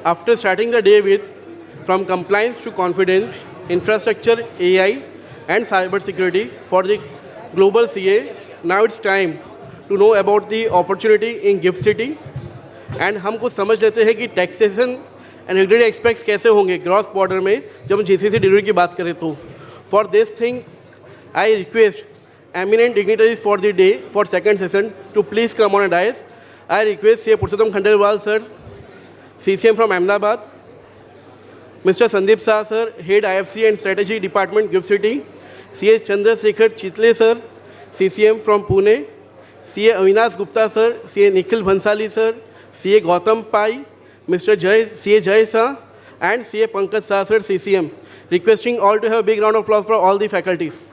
after starting the day with from compliance to confidence, infrastructure, AI, and cybersecurity for the global CA, now it's time to know about the opportunity in GIFT City. And हम कुछ समझ लेते हैं कि taxation and regulatory aspects कैसे होंगे cross border में जब हम GCC डिलीवरी की बात करें तो. For this thing I request eminent dignitaries for the day for second session to please come on a dais. I request CA Purushottamlal Khandelwal sir, CCM from Ahmedabad, Mr. Sandip Shah sir, Head IFSC and Strategy Department, GIFT City, CA Chandrashekhar Chitale sir, CCM from Pune, CA Avinash Gupta sir, CA Nikhil Bhansali sir, CA Gautam Pai, Mr. CA Shah and CA Pankaj sir, CCM. Requesting all to have a big round of applause for all the faculties.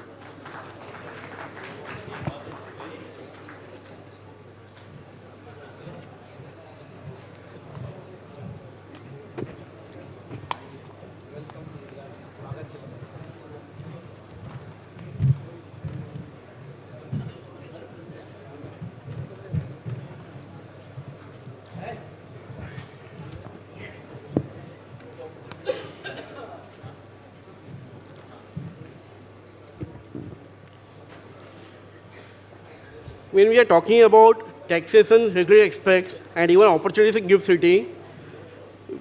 When we are talking about taxation, regulatory aspects, and even opportunities in GIFT City,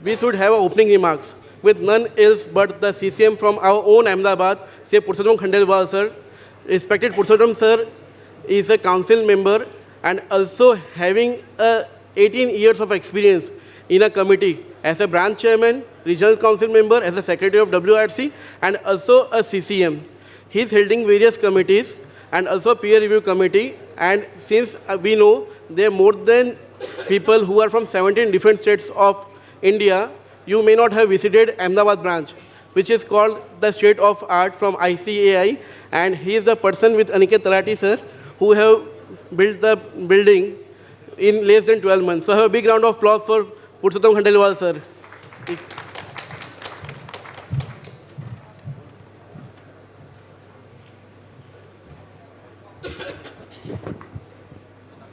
we should have opening remarks with none else but the CCM from our own Ahmedabad, say Purushottamlal Khandelwal sir. Respected Purushottam sir is a council member and also having 18 years of experience in a committee as a branch chairman, regional council member, as a secretary of WIRC, and also a CCM. He is holding various committees and also peer review committee. And since we know there are more than people who are from 17 different states of India, you may not have visited Ahmedabad branch, which is called the State of Art from ICAI. And he is the person with Aniket Talati sir, who have built the building in less than 12 months. So have a big round of applause for Purushottam Khandelwal sir.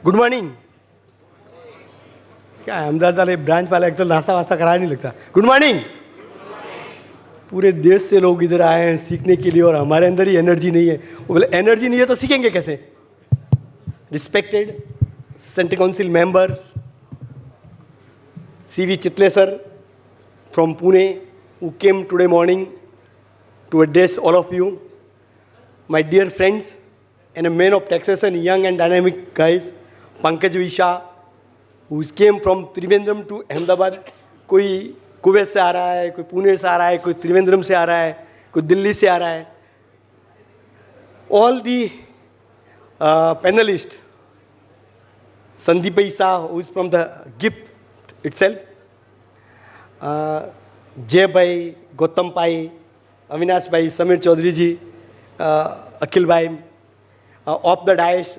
Good morning. क्या अहमदाबाद वाले branch वाला एक तो नाश्ता वास्ता कराया नहीं लगता. Good morning. पूरे देश से लोग इधर आए हैं सीखने के लिए और हमारे अंदर ही एनर्जी नहीं है. वो बोले एनर्जी नहीं है तो सीखेंगे कैसे. Respected central council member CV Chitale sir from Pune, who came today morning to address all of you, my dear friends and a man of taxation, young and dynamic guys, Pankaj Shah, who came from Trivandrum to Ahmedabad. कोई Kuwait से आ रहा है, कोई पुणे से आ रहा है, कोई त्रिवेंद्रम से आ रहा है, कोई दिल्ली से आ रहा है. All the panelists, Sandip Shah, who is from the GIFT itself, Jay Bhai, Gautam Bhai, Avinash Bhai, Samir Chaudhary ji, Akhil Bhai, off the dais,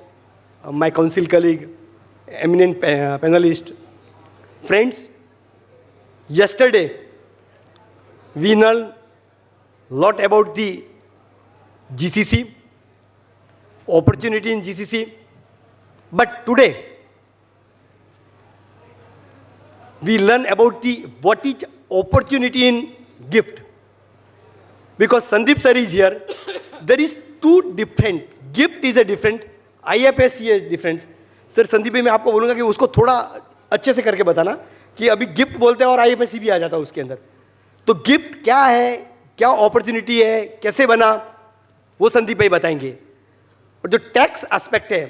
my council colleague, eminent panelist, friends. Yesterday, we learned a lot about the GCC, opportunity in GCC, but today, we learn about what is opportunity in GIFT. Because Sandip sir is here, there is two different. GIFT is a different, IFSC is different. Sir Sandeep भाई मैं आपको बोलूँगा कि उसको थोड़ा अच्छे से करके बताना कि अभी गिफ्ट बोलते हैं और IFSC भी आ जाता है उसके अंदर. तो गिफ्ट क्या है, क्या अपॉर्चुनिटी है, कैसे बना, वो संदीप भाई बताएंगे. और जो टैक्स एस्पेक्ट है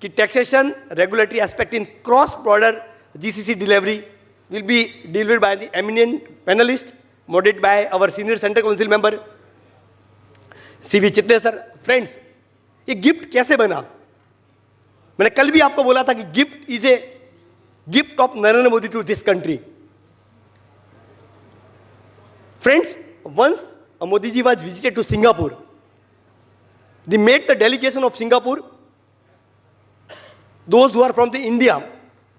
कि taxation regulatory aspect in cross border GCC delivery will be delivered by the eminent panelist, moderated by our senior central council member, CV Chitale sir. Friends, ये गिफ्ट कैसे बना. मैंने कल भी आपको बोला था कि gift is a gift of Narendra Modi to this country. Friends, once Modi ji was visited to Singapore, they met the delegation of Singapore, those who are from the India,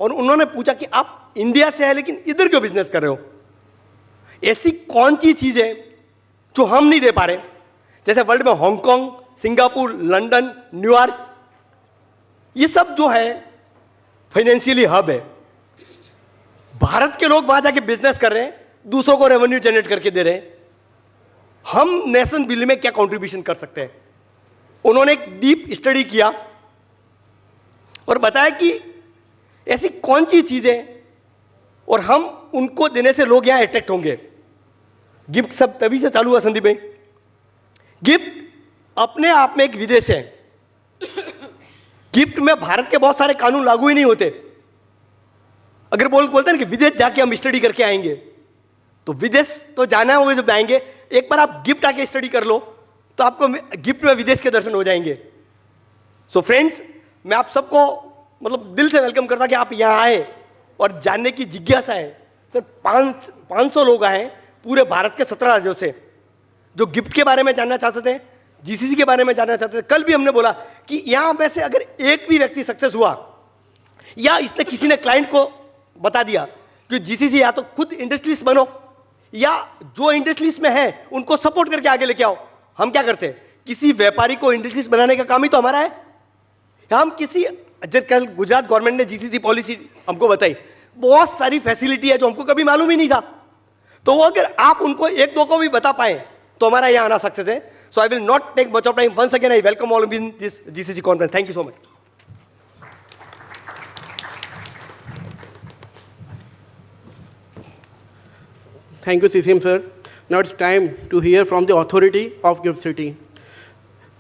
और उन्होंने पूछा कि आप इंडिया से है लेकिन इधर क्यों बिजनेस कर रहे हो. ऐसी कौन सी चीज है जो हम नहीं दे पा रहे. जैसे वर्ल्ड में हांगकांग, सिंगापुर, लंदन, न्यूयॉर्क, ये सब जो है फाइनेंशियली हब है. भारत के लोग वहां जाके बिजनेस कर रहे हैं, दूसरों को रेवेन्यू जनरेट करके दे रहे हैं, हम नेशन बिल्डिंग में क्या कंट्रीब्यूशन कर सकते हैं। उन्होंने एक डीप स्टडी किया और बताया कि ऐसी कौन सी चीज है और हम उनको देने से लोग यहां अट्रैक्ट होंगे। गिफ्ट सब तभी से चालू हुआ संदीप भाई। गिफ्ट अपने आप में एक विदेश है। गिफ्ट में भारत के बहुत सारे कानून लागू ही नहीं होते। अगर बोलते हैं ना कि विदेश जाके हम स्टडी करके आएंगे, तो विदेश तो जाना होगा जब आएंगे, एक बार आप गिफ्ट आके स्टडी कर लो तो आपको गिफ्ट में विदेश के दर्शन हो जाएंगे। सो फ्रेंड्स, मैं आप सबको मतलब दिल से वेलकम करता कि आप यहाँ आए और जानने की जिज्ञासा है। सर 500 लोग आए पूरे भारत के 17 राज्यों से, जो गिफ्ट के बारे में जानना चाहते थे, जीसीसी के बारे में जानना चाहते थे। कल भी हमने बोला कि यहाँ में से अगर एक भी व्यक्ति सक्सेस हुआ या इसने किसी ने क्लाइंट को बता दिया कि जीसीसी या तो खुद इंडस्ट्रियलिस्ट बनो या जो इंडस्ट्रियलिस्ट में है उनको सपोर्ट करके आगे लेके आओ। हम क्या करते हैं, किसी व्यापारी को इंडस्ट्रियलिस्ट बनाने का काम ही तो हमारा है। हम किसी, कल गुजरात गवर्नमेंट ने जीसीसी पॉलिसी हमको बताई, बहुत सारी फैसिलिटी है जो हमको कभी मालूम ही नहीं था। तो वो अगर आप उनको एक दो को भी बता पाए तो हमारा यहाँ आना सक्सेस है। So I will not take much of time. Once again I welcome all in this GCC conference. Thank you so much. Thank you, CCM sir. Now it's time to hear from the authority of Gift City.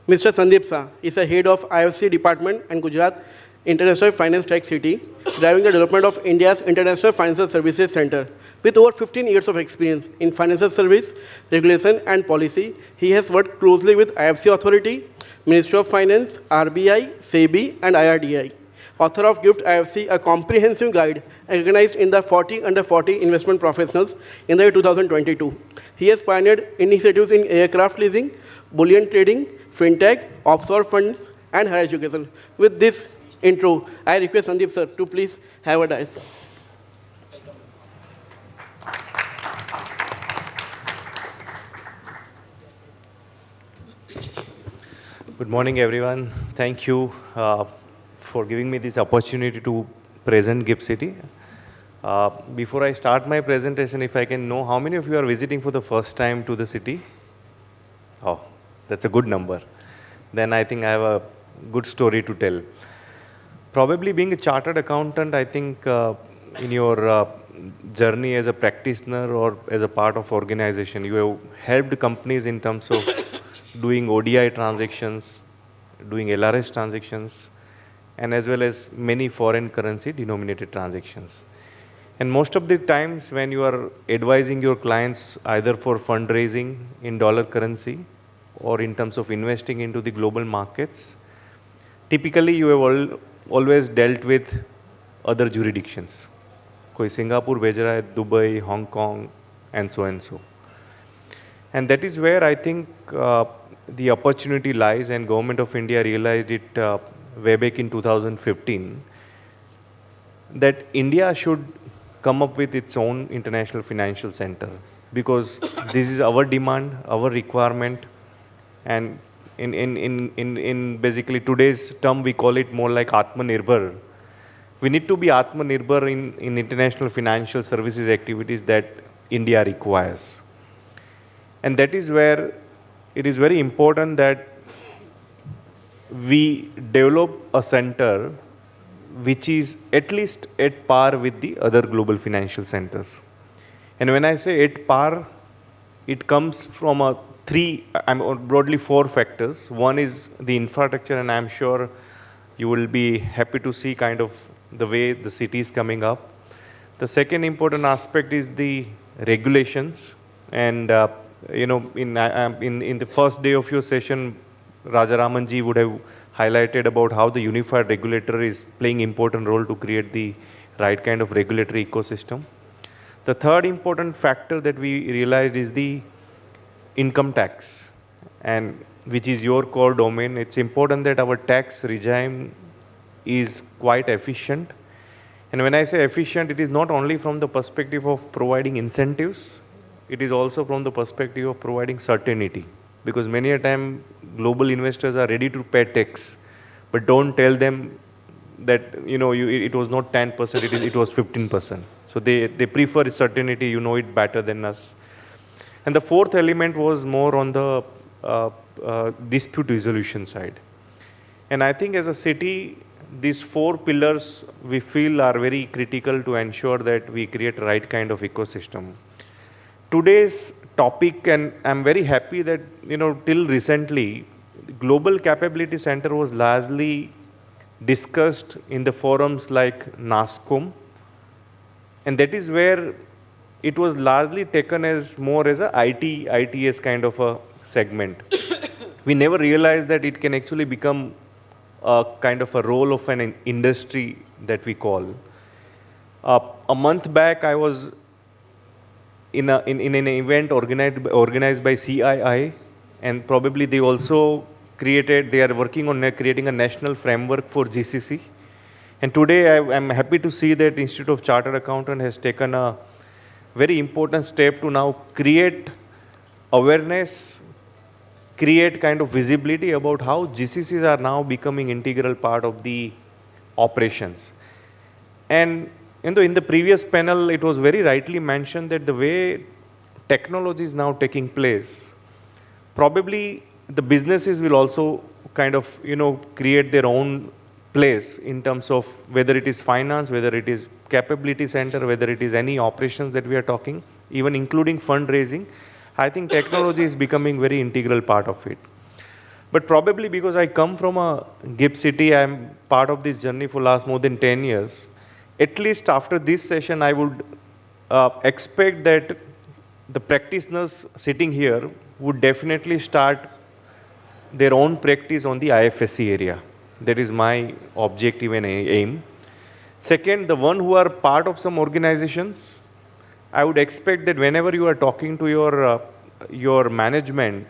Mr. Sandip Shah is the head of IFSC department and Gujarat International Finance Tech City, driving the development of India's International Financial Services Center. With over 15 years of experience in financial service, regulation and policy, he has worked closely with IFSC Authority, Ministry of Finance, RBI, SEBI and IRDI. Author of Gift IFC, a comprehensive guide recognized in the 40 under 40 investment professionals in the year 2022. He has pioneered initiatives in aircraft leasing, bullion trading, fintech, offshore funds, and higher education. With this intro, I request Sandip sir to please have a dais. Good morning, everyone. Thank you for giving me this opportunity to present Gift City. Before I start my presentation, if I can know how many of you are visiting for the first time to the city? Oh, that's a good number. Then I think I have a good story to tell. Probably being a chartered accountant, I think in your journey as a practitioner or as a part of organization, you have helped companies in terms of doing ODI transactions, doing LRS transactions, and as well as many foreign currency denominated transactions. And most of the times when you are advising your clients either for fundraising in dollar currency or in terms of investing into the global markets, typically you have always dealt with other jurisdictions. कोई Singapore भेज रहा है, Dubai, Hong Kong, and so and so. And that is where I think the opportunity lies, and Government of India realized it way back in 2015, that India should come up with its own international financial center, because this is our demand, our requirement, and in basically today's term we call it more like Atmanirbhar. We need to be Atmanirbhar in international financial services activities that India requires. And that is where it is very important that we develop a center which is at least at par with the other global financial centers. And when I say at par, it comes from broadly four factors. One is the infrastructure, and I'm sure you will be happy to see kind of the way the city is coming up. The second important aspect is the regulations, and in the first day of your session, Rajaramanji would have highlighted about how the unified regulator is playing important role to create the right kind of regulatory ecosystem. The third important factor that we realized is the income tax, and which is your core domain. It's important that our tax regime is quite efficient. And when I say efficient, it is not only from the perspective of providing incentives, it is also from the perspective of providing certainty. Because many a time global investors are ready to pay tax, but don't tell them that, it was not 10%, it was 15%. So they prefer certainty, you know it better than us. And the fourth element was more on the dispute resolution side. And I think as a city, these four pillars we feel are very critical to ensure that we create right kind of ecosystem. Today's topic, and I'm very happy that, till recently, Global Capability Center was largely discussed in the forums like NASCOM, and that is where it was largely taken as more as a ITS kind of a segment. We never realized that it can actually become a kind of a role of an industry that we call. A month back, I was in an event organized by CII, and probably they also they are working on creating a national framework for GCC. And today I'm happy to see that Institute of Chartered Accountant has taken a very important step to now create awareness, create kind of visibility about how GCCs are now becoming integral part of the operations. And in the previous panel, it was very rightly mentioned that the way technology is now taking place, probably the businesses will also kind of, create their own place in terms of whether it is finance, whether it is capability center, whether it is any operations that we are talking, even including fundraising. I think technology is becoming very integral part of it. But probably because I come from a GIFT City, I'm part of this journey for last more than 10 years. At least after this session, I would expect that the practitioners sitting here would definitely start their own practice on the IFSC area. That is my objective and aim. Second, the one who are part of some organizations, I would expect that whenever you are talking to your management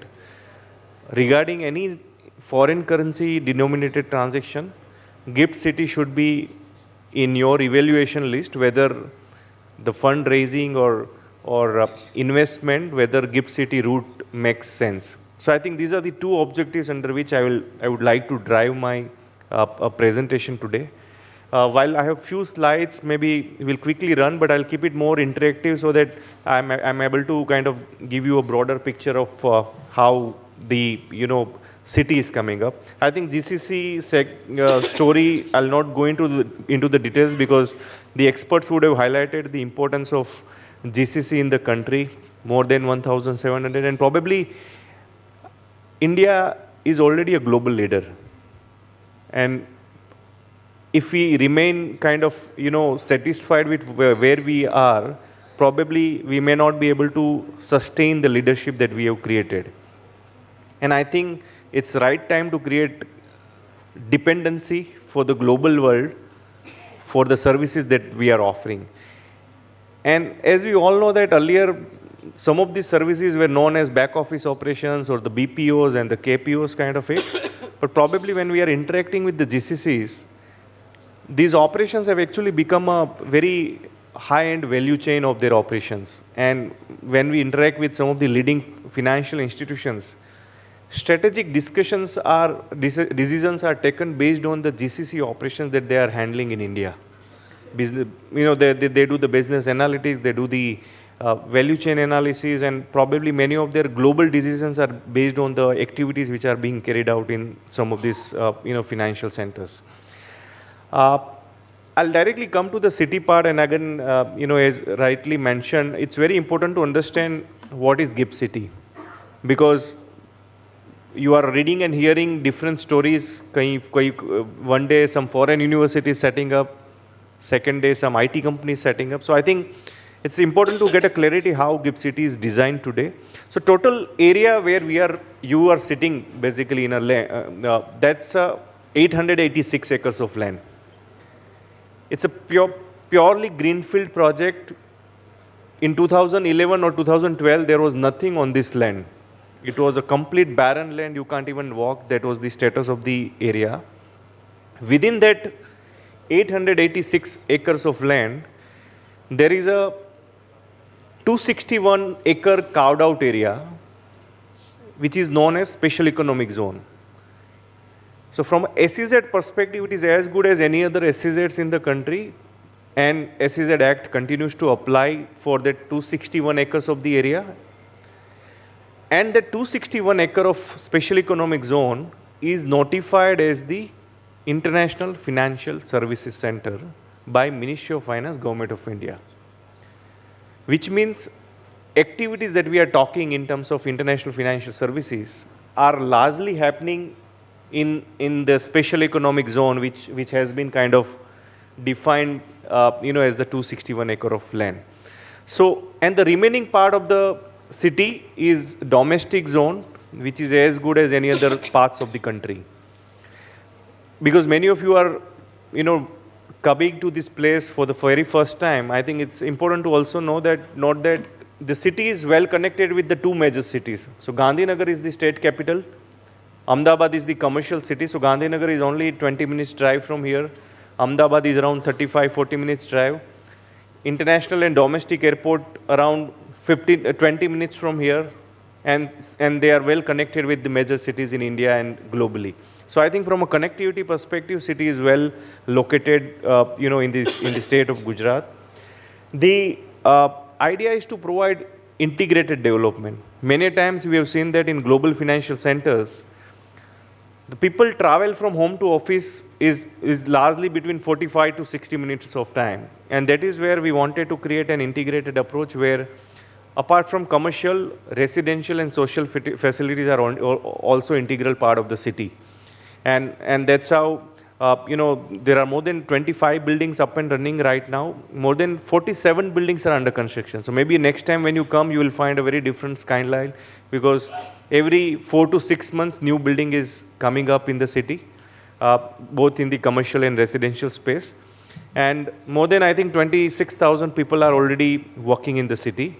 regarding any foreign currency denominated transaction, GIFT City should be in your evaluation list, whether the fundraising or investment, whether GIFT City route makes sense. So I think these are the two objectives under which I would like to drive my presentation today. While I have few slides, maybe we'll quickly run, but I'll keep it more interactive so that I'm able to kind of give you a broader picture of how the city is coming up. I think GCC story, I'll not go into the details because the experts would have highlighted the importance of GCC in the country, more than 1,700, and probably India is already a global leader. And if we remain kind of, satisfied with where we are, probably we may not be able to sustain the leadership that we have created. And I think it's right time to create dependency for the global world for the services that we are offering. And as we all know that earlier, some of these services were known as back office operations or the BPOs and the KPOs kind of it. But probably when we are interacting with the GCCs, these operations have actually become a very high-end value chain of their operations. And when we interact with some of the leading financial institutions, strategic decisions are taken based on the GCC operations that they are handling in India. Business, they do the business analytics, they do the value chain analysis, and probably many of their global decisions are based on the activities which are being carried out in some of these, financial centers. I'll directly come to the city part, and again, as rightly mentioned, it's very important to understand what is GIFT City, because you are reading and hearing different stories. One day some foreign university is setting up, second day some IT company is setting up. So I think it's important to get a clarity how GIFT City is designed today. So total area where you are sitting basically in a land, that's 886 acres of land. It's a purely greenfield project. In 2011 or 2012, there was nothing on this land. It was a complete barren land, you can't even walk. That was the status of the area. Within that 886 acres of land, there is a 261 acre carved out area, which is known as Special Economic Zone. So from SEZ perspective, it is as good as any other SEZs in the country, and SEZ Act continues to apply for the 261 acres of the area. And the 261 acre of special economic zone is notified as the International Financial Services Center by Ministry of Finance, Government of India. Which means activities that we are talking in terms of international financial services are largely happening in the special economic zone, which has been kind of defined as the 261 acre of land. So, and the remaining part of the city is domestic zone, which is as good as any other parts of the country. Because many of you are, coming to this place for the very first time, I think it's important to also know that, not that the city is well connected with the two major cities. So Gandhinagar is the state capital. Ahmedabad is the commercial city. So Gandhinagar is only 20 minutes drive from here. Ahmedabad is around 35-40 minutes drive. International and domestic airport around 20 minutes from here. And they are well connected with the major cities in India and globally. So I think from a connectivity perspective, city is well located, in the state of Gujarat. The idea is to provide integrated development. Many times we have seen that in global financial centers, the people travel from home to office is largely between 45 to 60 minutes of time. And that is where we wanted to create an integrated approach where, apart from commercial, residential and social facilities are also integral part of the city. And that's how, there are more than 25 buildings up and running right now. More than 47 buildings are under construction. So maybe next time when you come, you will find a very different skyline, because every 4 to 6 months, new building is coming up in the city, both in the commercial and residential space. And more than, I think, 26,000 people are already working in the city.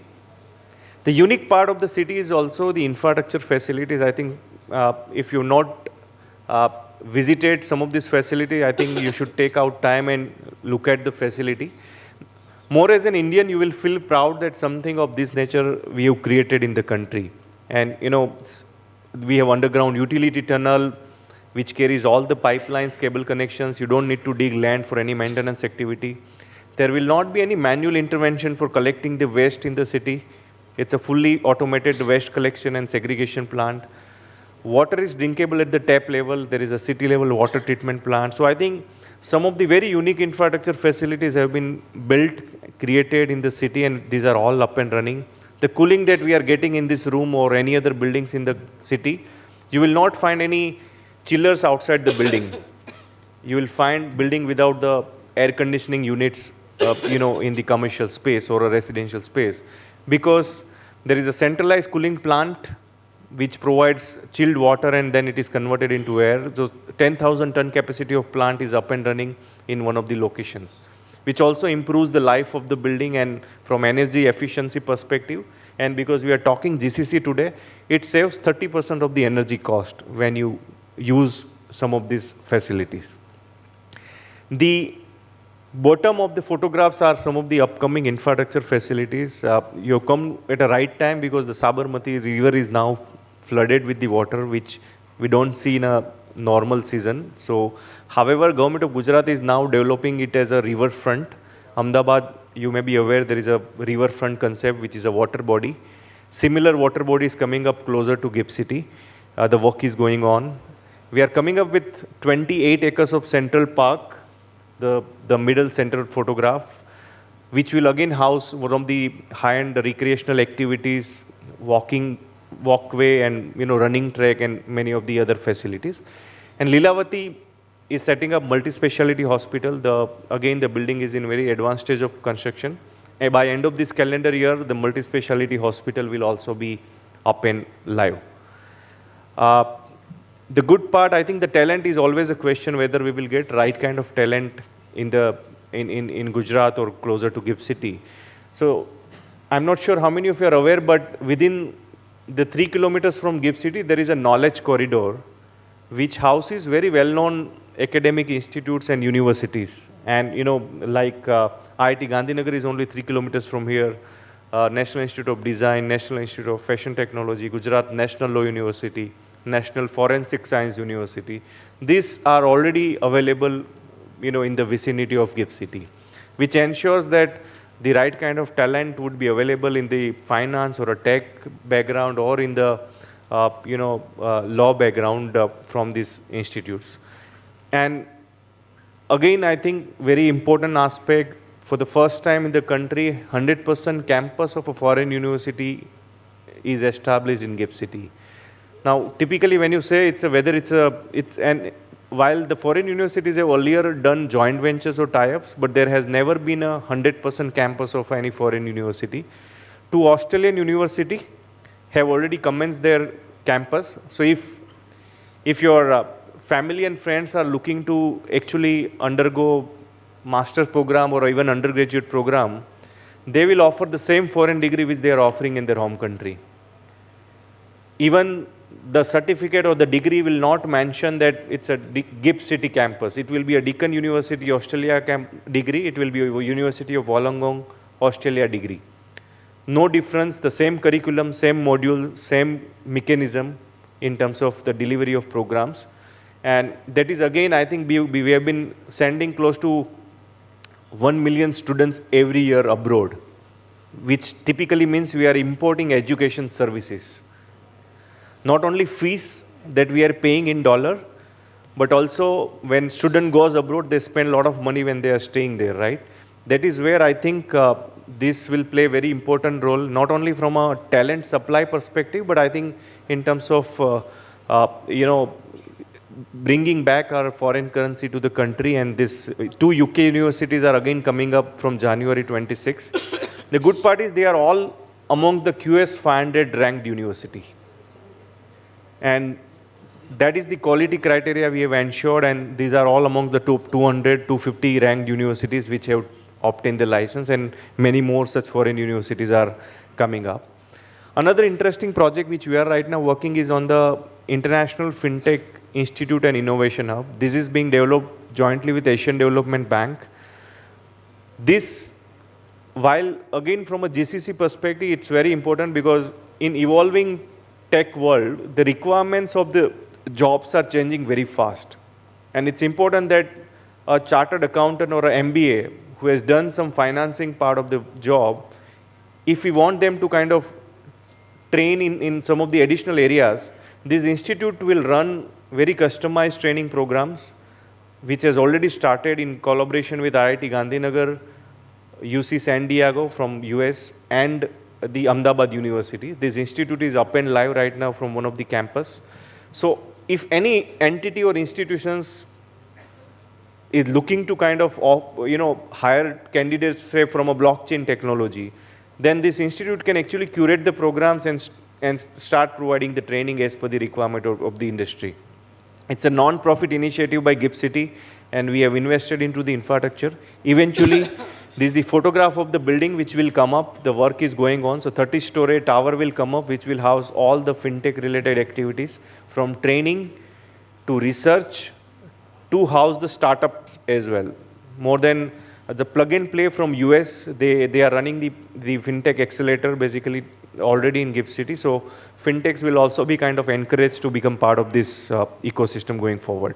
The unique part of the city is also the infrastructure facilities. I think if you've not visited some of these facilities, I think you should take out time and look at the facility. More as an Indian, you will feel proud that something of this nature we have created in the country. And we have underground utility tunnel, which carries all the pipelines, cable connections. You don't need to dig land for any maintenance activity. There will not be any manual intervention for collecting the waste in the city. It's a fully automated waste collection and segregation plant. Water is drinkable at the tap level. There is a city level water treatment plant. So I think some of the very unique infrastructure facilities have been built, created in the city, and these are all up and running. The cooling that we are getting in this room or any other buildings in the city, you will not find any chillers outside the building. You will find building without the air conditioning units, in the commercial space or a residential space, because there is a centralized cooling plant which provides chilled water and then it is converted into air. So 10,000 ton capacity of plant is up and running in one of the locations, which also improves the life of the building and from energy efficiency perspective. And because we are talking GCC today, it saves 30% of the energy cost when you use some of these facilities. The bottom of the photographs are some of the upcoming infrastructure facilities. You come at a right time because the Sabarmati river is now flooded with the water, which we don't see in a normal season. So, however, Government of Gujarat is now developing it as a river front. Ahmedabad, you may be aware, there is a river front concept, which is a water body. Similar water body is coming up closer to Gift City. The work is going on. We are coming up with 28 acres of Central Park, the middle center photograph, which will again house one of the high-end recreational activities, walkway and running track and many of the other facilities. And Lilavati is setting up multi-speciality hospital. Again, the building is in very advanced stage of construction. And by end of this calendar year, the multi-speciality hospital will also be up and live. The good part, I think the talent is always a question whether we will get right kind of talent in Gujarat or closer to Gift City. So I'm not sure how many of you are aware, but within the 3 kilometers from Gift City, there is a knowledge corridor which houses very well-known academic institutes and universities. And like IIT-Gandhinagar is only 3 kilometers from here. National Institute of Design, National Institute of Fashion Technology, Gujarat National Law University, National Forensic Science University. These are already available, in the vicinity of GIFT City, which ensures that the right kind of talent would be available in the finance or a tech background or in the, law background from these institutes. And again, I think very important aspect, for the first time in the country, 100% campus of a foreign university is established in GIFT City. Now, typically when you say while the foreign universities have earlier done joint ventures or tie-ups, but there has never been a 100% campus of any foreign university. Two Australian universities have already commenced their campus. So if your family and friends are looking to actually undergo master's program or even undergraduate program, they will offer the same foreign degree which they are offering in their home country. Even the certificate or the degree will not mention that it's a GIFT City campus. It will be a Deakin University, Australia degree. It will be a University of Wollongong, Australia degree. No difference, the same curriculum, same module, same mechanism in terms of the delivery of programs. And that is again, I think we have been sending close to 1 million students every year abroad, which typically means we are importing education services. Not only fees that we are paying in dollar, but also when student goes abroad, they spend a lot of money when they are staying there, right? That is where I think this will play a very important role, not only from a talent supply perspective, but I think in terms of, bringing back our foreign currency to the country. And this 2 UK universities are again coming up from January 26. The good part is they are all among the QS 500 ranked university. And that is the quality criteria we have ensured, and these are all among the 200, 250 ranked universities which have obtained the license, and many more such foreign universities are coming up. Another interesting project which we are right now working is on the International FinTech Institute and Innovation Hub. This is being developed jointly with Asian Development Bank. This, while again from a GCC perspective, it's very important because in evolving tech world, the requirements of the jobs are changing very fast. And it's important that a chartered accountant or an MBA who has done some financing part of the job, if we want them to kind of train in some of the additional areas, this institute will run very customized training programs, which has already started in collaboration with IIT Gandhinagar, UC San Diego from US, and the Ahmedabad University. This institute is up and live right now from one of the campus. So if any entity or institutions is looking to kind of, hire candidates, say, from a blockchain technology, then this institute can actually curate the programs and start providing the training as per the requirement of the industry. It's a non-profit initiative by GIFT City, and we have invested into the infrastructure. Eventually, this is the photograph of the building which will come up. The work is going on. So 30-story tower will come up, which will house all the fintech related activities, from training to research to house the startups as well. More than the plug and play from US, they are running the fintech accelerator basically already in GIFT City. So fintechs will also be kind of encouraged to become part of this ecosystem going forward.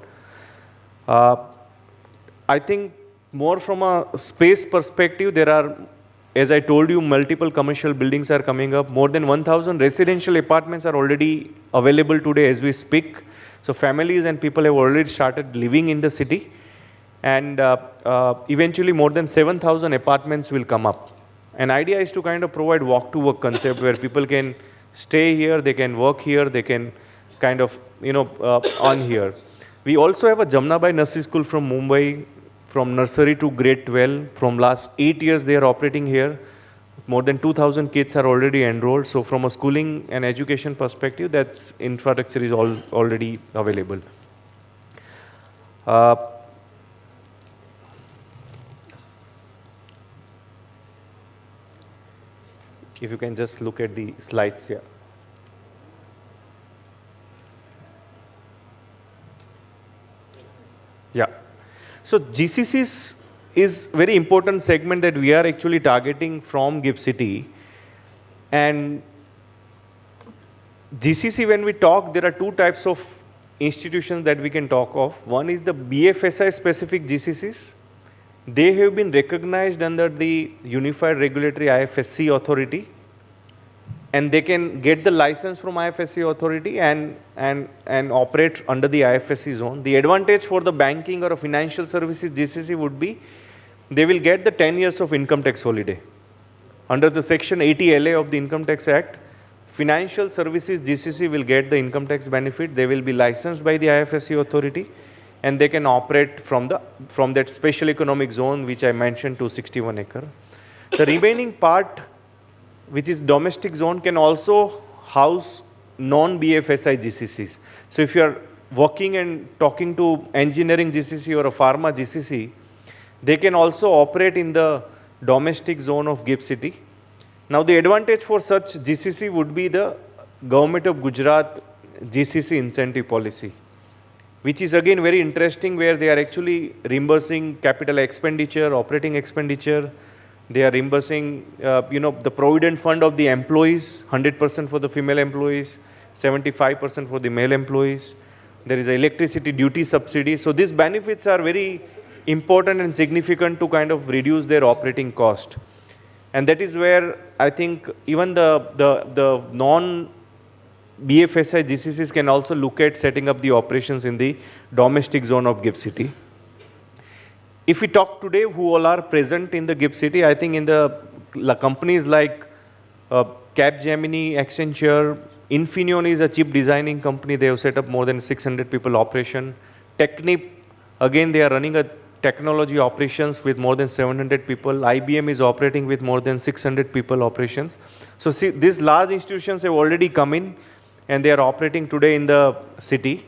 I think more from a space perspective, there are, as I told you, multiple commercial buildings are coming up. More than 1,000 residential apartments are already available today as we speak. So families and people have already started living in the city. And eventually more than 7,000 apartments will come up. An idea is to kind of provide walk-to-work concept where people can stay here, they can work here, they can kind of, on here. We also have a Jamnabai Nursery School from Mumbai, from nursery to grade 12. From last 8 years, they are operating here. More than 2,000 kids are already enrolled. So from a schooling and education perspective, that infrastructure is already available. If you can just look at the slides here. Yeah. So GCCs is very important segment that we are actually targeting from GIFT City. And GCC, when we talk, there are two types of institutions that we can talk of. One is the BFSI specific GCCs. They have been recognized under the Unified Regulatory IFSC authority, and they can get the license from IFSC authority and operate under the IFSC zone. The advantage for the banking or a financial services GCC would be they will get the 10 years of income tax holiday. Under the Section 80 LA of the Income Tax Act, financial services GCC will get the income tax benefit. They will be licensed by the IFSC authority, and they can operate from that special economic zone which I mentioned, 261 acre. The remaining part, which is domestic zone, can also house non-BFSI GCCs. So if you are working and talking to engineering GCC or a pharma GCC, they can also operate in the domestic zone of GIFT City. Now the advantage for such GCC would be the Government of Gujarat GCC incentive policy, which is again very interesting, where they are actually reimbursing capital expenditure, operating expenditure. They are reimbursing the provident fund of the employees, 100% for the female employees, 75% for the male employees. There is an electricity duty subsidy. So these benefits are very important and significant to kind of reduce their operating cost. And that is where I think even the non-BFSI GCCs can also look at setting up the operations in the domestic zone of GIFT City. If we talk today who all are present in the GIFT City, I think in the companies like Capgemini, Accenture, Infineon is a chip designing company. They have set up more than 600 people operation. Technip, again, they are running a technology operations with more than 700 people. IBM is operating with more than 600 people operations. So see, these large institutions have already come in, and they are operating today in the city.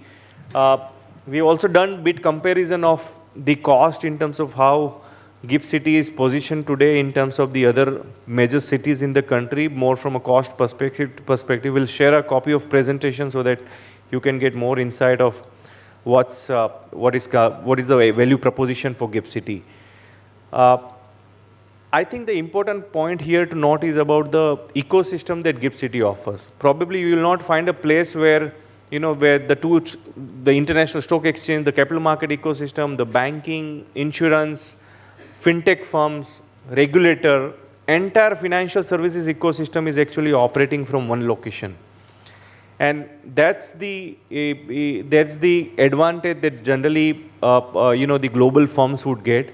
We've also done bit comparison of the cost in terms of how GIFT City is positioned today in terms of the other major cities in the country, more from a cost perspective. We'll share a copy of presentation so that you can get more insight of what is the value proposition for GIFT City. I think the important point here to note is about the ecosystem that GIFT City offers. Probably you will not find a place where where the international stock exchange, the capital market ecosystem, the banking, insurance, fintech firms, regulator, entire financial services ecosystem is actually operating from one location. And that's the advantage that generally the global firms would get.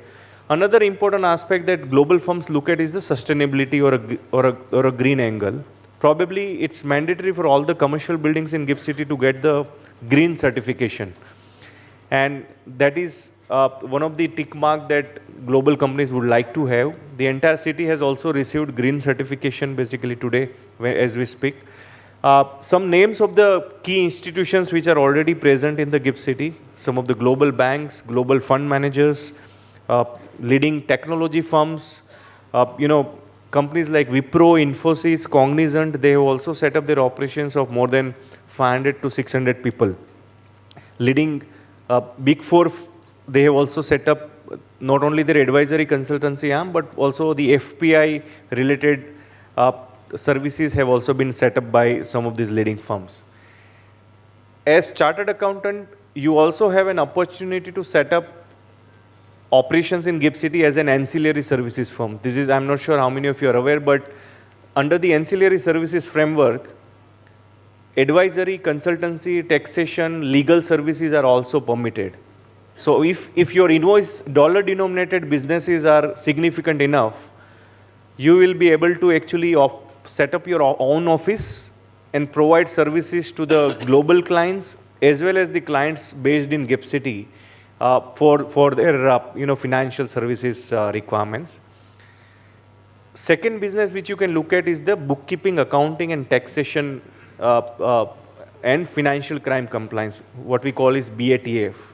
Another important aspect that global firms look at is the sustainability or a green angle. Probably it's mandatory for all the commercial buildings in GIFT City to get the green certification. And that is one of the tick mark that global companies would like to have. The entire city has also received green certification basically today as we speak. Some names of the key institutions which are already present in the GIFT City, some of the global banks, global fund managers, leading technology firms, companies like Wipro, Infosys, Cognizant, they have also set up their operations of more than 500 to 600 people. Leading Big Four, they have also set up not only their advisory consultancy arm, but also the FPI related services have also been set up by some of these leading firms. As chartered accountant, you also have an opportunity to set up operations in GIFT City as an ancillary services firm. This is, I'm not sure how many of you are aware, but under the ancillary services framework, advisory, consultancy, taxation, legal services are also permitted. So if your invoice dollar-denominated businesses are significant enough, you will be able to actually set up your own office and provide services to the global clients as well as the clients based in GIFT City for their financial services requirements. Second business which you can look at is the bookkeeping, accounting and taxation and financial crime compliance, what we call is BATF.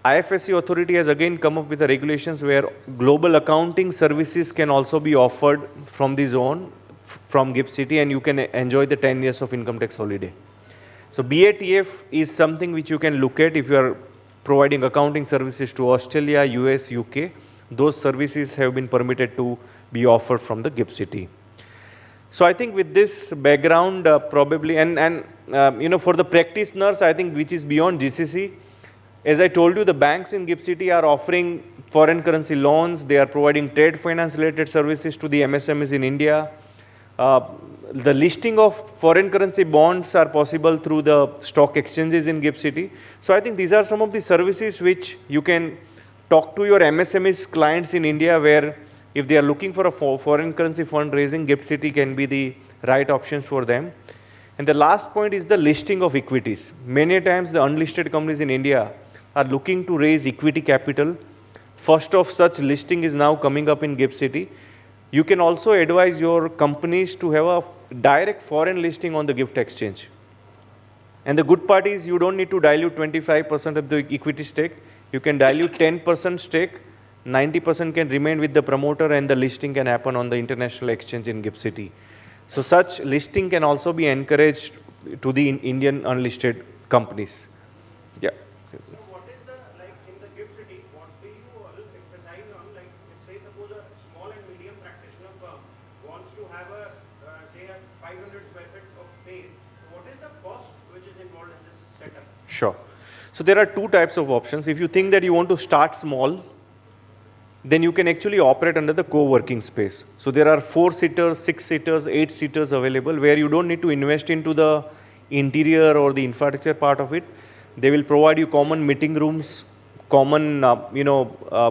IFSC authority has again come up with the regulations where global accounting services can also be offered from the zone, from GIFT City, and you can enjoy the 10 years of income tax holiday. So BATF is something which you can look at if you are providing accounting services to Australia, US, UK. Those services have been permitted to be offered from the GIFT City. So I think with this background, probably, for the practitioners, I think which is beyond GCC, as I told you, the banks in GIFT City are offering foreign currency loans. They are providing trade finance related services to the MSMEs in India. The listing of foreign currency bonds are possible through the stock exchanges in GIFT City. So I think these are some of the services which you can talk to your MSMEs clients in India, where if they are looking for a foreign currency fundraising, GIFT City can be the right options for them. And the last point is the listing of equities. Many times the unlisted companies in India are looking to raise equity capital. First of such listing is now coming up in GIFT City. You can also advise your companies to have a direct foreign listing on the GIFT exchange. And the good part is you don't need to dilute 25% of the equity stake. You can dilute 10% stake, 90% can remain with the promoter, and the listing can happen on the international exchange in GIFT City. So such listing can also be encouraged to the Indian unlisted companies. Yeah. So what is the, like in the GIFT City, what do you all emphasize on, like if say suppose a small and medium practitioner firm wants to have a, say a 500 square feet of space, so what is the cost which is involved in this setup? Sure. So there are two types of options. If you think that you want to start small, then you can actually operate under the co-working space. So there are 4-seaters, 6-seaters, 8-seaters available, where you don't need to invest into the interior or the infrastructure part of it. They will provide you common meeting rooms, common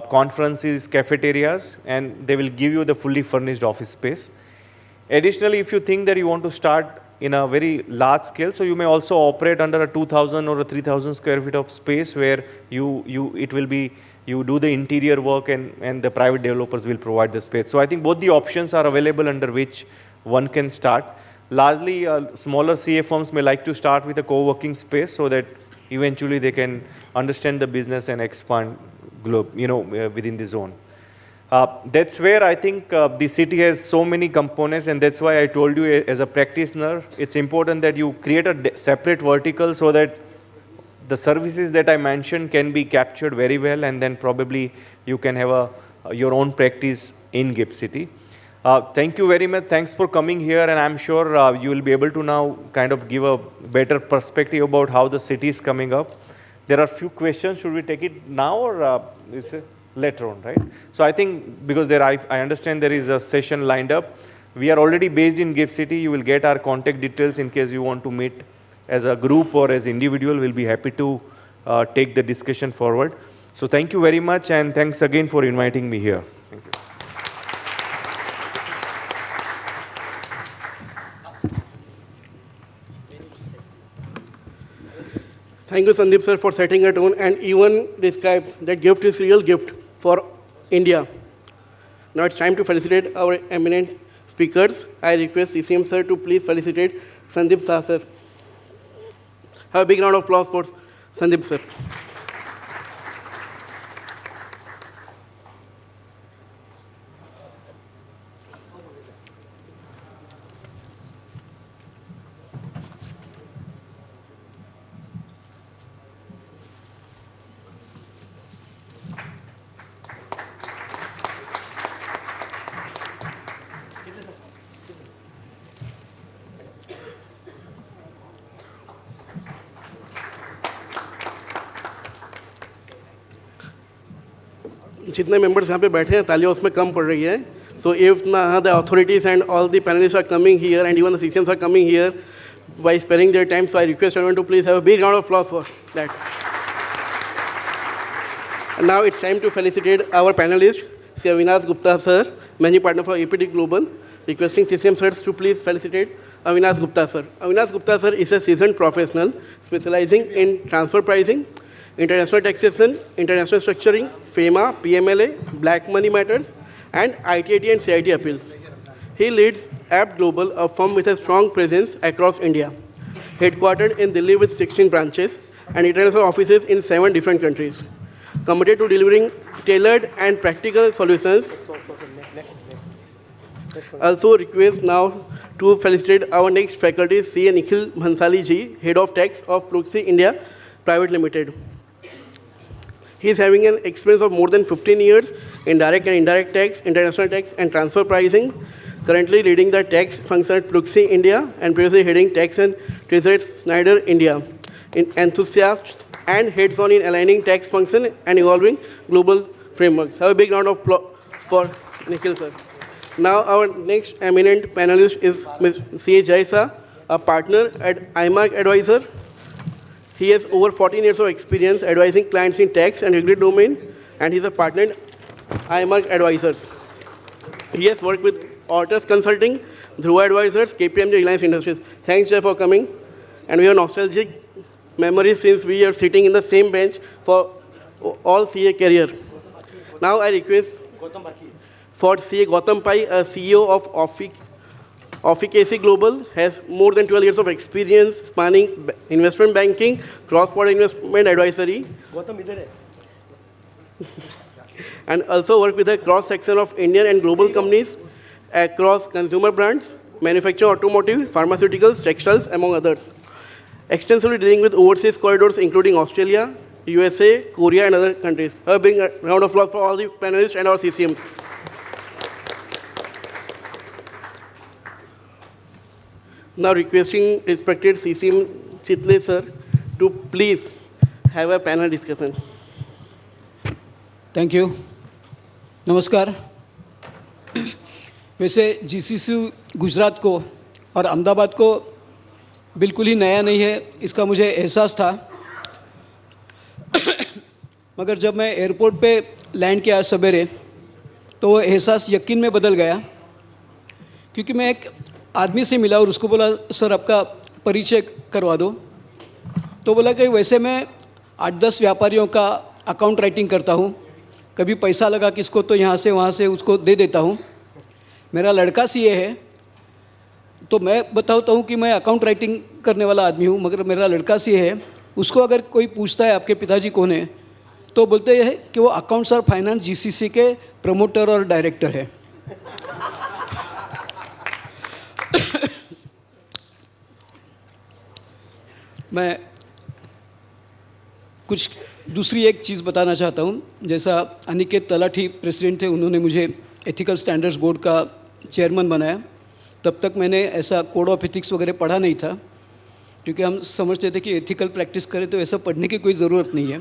conferences, cafeterias, and they will give you the fully furnished office space. Additionally, if you think that you want to start in a very large scale, so you may also operate under a 2,000 or a 3,000 square feet of space, where you do the interior work, and the private developers will provide the space. So I think both the options are available under which one can start. Largely, smaller CA firms may like to start with a co-working space so that eventually they can understand the business and expand within the zone. That's where I think the city has so many components, and that's why I told you as a practitioner, it's important that you create a separate vertical so that the services that I mentioned can be captured very well, and then probably you can have your own practice in GIFT City. Thank you very much. Thanks for coming here, and I'm sure you will be able to now kind of give a better perspective about how the city is coming up. There are a few questions. Should we take it now, or it's later on, right? So I think because I understand there is a session lined up. We are already based in GIFT City. You will get our contact details in case you want to meet as a group or as individual. We'll be happy to take the discussion forward. So thank you very much, and thanks again for inviting me here. Thank you. Thank you, Sandip sir, for setting a tone and even described that GIFT is real gift for India. Now it's time to felicitate our eminent speakers. I request DCM sir to please felicitate Sandip Shah sir. Have a big round of applause for Sandip sir. जितने members यहाँ पे बैठे हैं तालियां उसमें कम पड़ रही है. So if the authorities and all the panelists are coming here, and even the CCMs are coming here by sparing their time, so I request everyone to please have a big round of applause for that. And now it's time to felicitate our panelist, Sri Avinash Gupta sir, Managing Partner for APT Global, requesting CCM sirs to please felicitate Avinash Gupta sir. Avinash Gupta sir is a seasoned professional specializing in transfer pricing, international taxation, international structuring, FEMA, PMLA, black money matters, and ITIT and CIT appeals. He leads Apt Global, a firm with a strong presence across India, headquartered in Delhi with 16 branches and international offices in 7 different countries, committed to delivering tailored and practical solutions. Also request now to felicitate our next faculty, CA Nikhil Bhansali ji, Head of Tax of Purushottamlal India Private Limited. He is having an experience of more than 15 years in direct and indirect tax, international tax, and transfer pricing. currently leading the tax function at Pluxee India and previously heading tax and treasury at Schneider India. Enthusiast and heads-on in aligning tax function and evolving global frameworks. Have a big round of applause for Nikhil, sir. Now our next eminent panelist is Ms. C.A. Jaisa, a partner at IMARC Advisor. He has over 14 years of experience advising clients in tax and regulatory domain, and he's a partner in IMARC Advisors. He has worked with Auditors Consulting, Dhruva Advisors, KPMG, Reliance Industries. Thanks, Jay, for coming. And we have nostalgic memories since we are sitting in the same bench for all CA career. Now I request for CA Gautam Pai, a CEO of IFSC Global, has more than 12 years of experience spanning investment banking, cross-border investment advisory, and also work with a cross-section of Indian and global companies across consumer brands, manufacturing, automotive, pharmaceuticals, textiles, among others. Extensively dealing with overseas corridors, including Australia, USA, Korea, and other countries. A big round of applause for all the panelists and our CCMs. Now requesting respected CCM Chitale sir to please have a panel discussion. Thank you. नमस्कार. वैसे GCC Gujarat को और अहमदाबाद को बिल्कुल ही नया नहीं है, इसका मुझे एहसास था. मगर जब मैं एयरपोर्ट पे लैंड किया सवेरे तो वो एहसास यकीन में बदल गया, क्योंकि मैं एक आदमी से मिला और उसको बोला सर आपका परिचय करवा दो. तो बोला कि वैसे मैं 8-10 व्यापारियों का अकाउंट राइटिंग करता हूँ, कभी पैसा लगा किसको तो यहाँ से वहाँ से उसको दे देता हूँ. मेरा लड़का सीए है, तो मैं बताता हूँ कि मैं अकाउंट राइटिंग करने वाला आदमी हूँ, मगर मेरा लड़का सीए है. उसको अगर कोई पूछता है आपके पिताजी कौन है, तो बोलते हैं कि वो अकाउंट्स और फाइनेंस जीसीसी के प्रमोटर और डायरेक्टर है. मैं कुछ दूसरी एक चीज़ बताना चाहता हूँ. जैसा अनिकेत तलाठी प्रेसिडेंट थे, उन्होंने मुझे एथिकल स्टैंडर्ड्स बोर्ड का चेयरमैन बनाया. तब तक मैंने ऐसा कोड ऑफ एथिक्स वगैरह पढ़ा नहीं था, क्योंकि हम समझते थे कि एथिकल प्रैक्टिस करें तो ऐसा पढ़ने की कोई ज़रूरत नहीं है.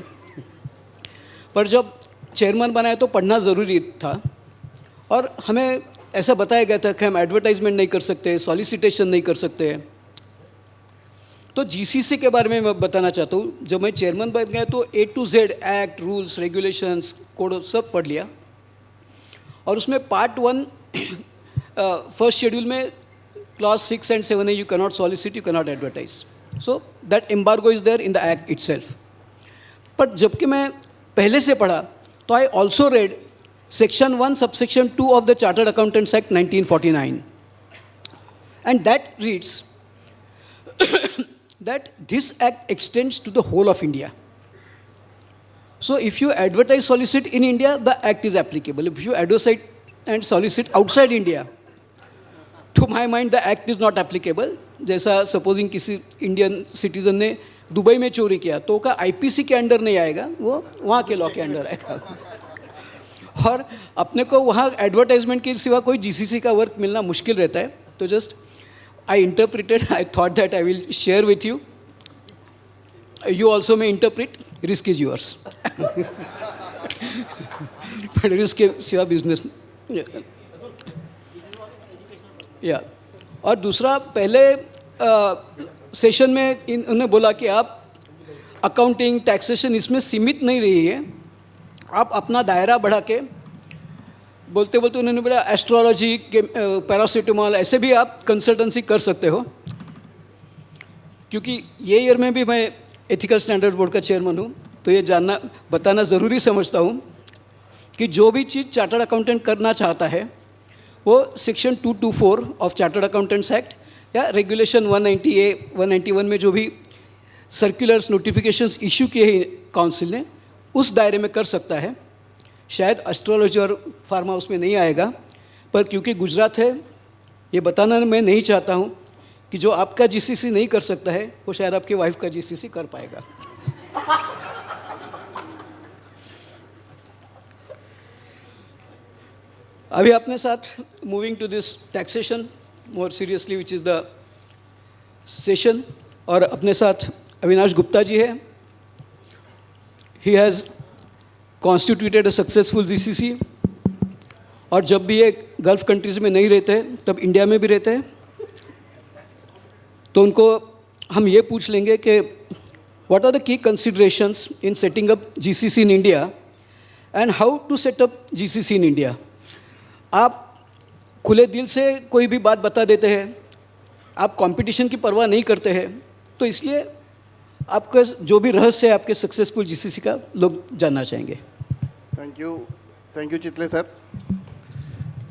पर जब चेयरमैन बनाया तो पढ़ना ज़रूरी था, और हमें ऐसा बताया गया था कि हम एडवर्टाइजमेंट नहीं कर सकते, सॉलिसिटेशन नहीं कर सकते. तो जीसीसी के बारे में मैं बताना चाहता हूँ. जब मैं चेयरमैन बन गया तो A to Z act, rules, regulations, code सब पढ़ लिया. और उसमें पार्ट 1 फर्स्ट शेड्यूल में क्लॉज 6 and 7 है, you cannot solicit, you cannot advertise. So that embargo is there in the act itself. But जबकि मैं पहले से पढ़ा तो I also read section 1 subsection 2 of the chartered accountants act 1949, and that reads that this act extends to the whole of India. So if you advertise, solicit in India, the act is applicable. If you advertise and solicit outside India, to my mind the act is not applicable. जैसा supposing किसी Indian citizen ने Dubai में चोरी किया तो का IPC के under नहीं आएगा, वो वहाँ के लॉ के अंडर आएगा. और अपने को वहाँ एडवर्टाइजमेंट के सिवा कोई जीसीसी का वर्क मिलना मुश्किल रहता है. तो just I interpreted, I thought that I will share with you. You also may interpret, risk is yours. But risk is your business. Yeah. और दूसरा, पहले सेशन में उन्होंने बोला कि आप अकाउंटिंग, टैक्सेशन इसमें सीमित नहीं रही है, आप अपना दायरा बढ़ा के बोलते बोलते उन्होंने बोला एस्ट्रोलॉजी के पैरासिटामॉल ऐसे भी आप कंसल्टेंसी कर सकते हो. क्योंकि ये ईयर में भी मैं एथिकल स्टैंडर्ड बोर्ड का चेयरमैन हूँ, तो ये जानना बताना ज़रूरी समझता हूँ कि जो भी चीज़ चार्टर्ड अकाउंटेंट करना चाहता है वो section 224 of chartered accountants act या रेगुलेशन 190A 191 में जो भी सर्कुलर्स नोटिफिकेशंस इशू किए हैं काउंसिल ने, उस दायरे में कर सकता है. शायद एस्ट्रोलॉजी और फार्मा उसमें नहीं आएगा, पर क्योंकि गुजरात है, ये बताना मैं नहीं चाहता हूँ कि जो आपका जीसीसी नहीं कर सकता है वो शायद आपकी वाइफ का जीसीसी कर पाएगा. अभी अपने साथ moving to this taxation more seriously which is the session, और अपने साथ अविनाश गुप्ता जी है. He has constituted a successful GCC, और जब भी ये गल्फ कंट्रीज़ में नहीं रहते तब इंडिया में भी रहते हैं. तो उनको हम ये पूछ लेंगे कि what are the key considerations in setting up GCC in India and how to set up GCC in India. आप खुले दिल से कोई भी बात बता देते हैं, आप कंपटीशन की परवाह नहीं करते हैं, तो इसलिए आपका जो भी रहस्य है आपके सक्सेसफुल जीसीसी का लोग जानना चाहेंगे. Thank you, Chitale sir.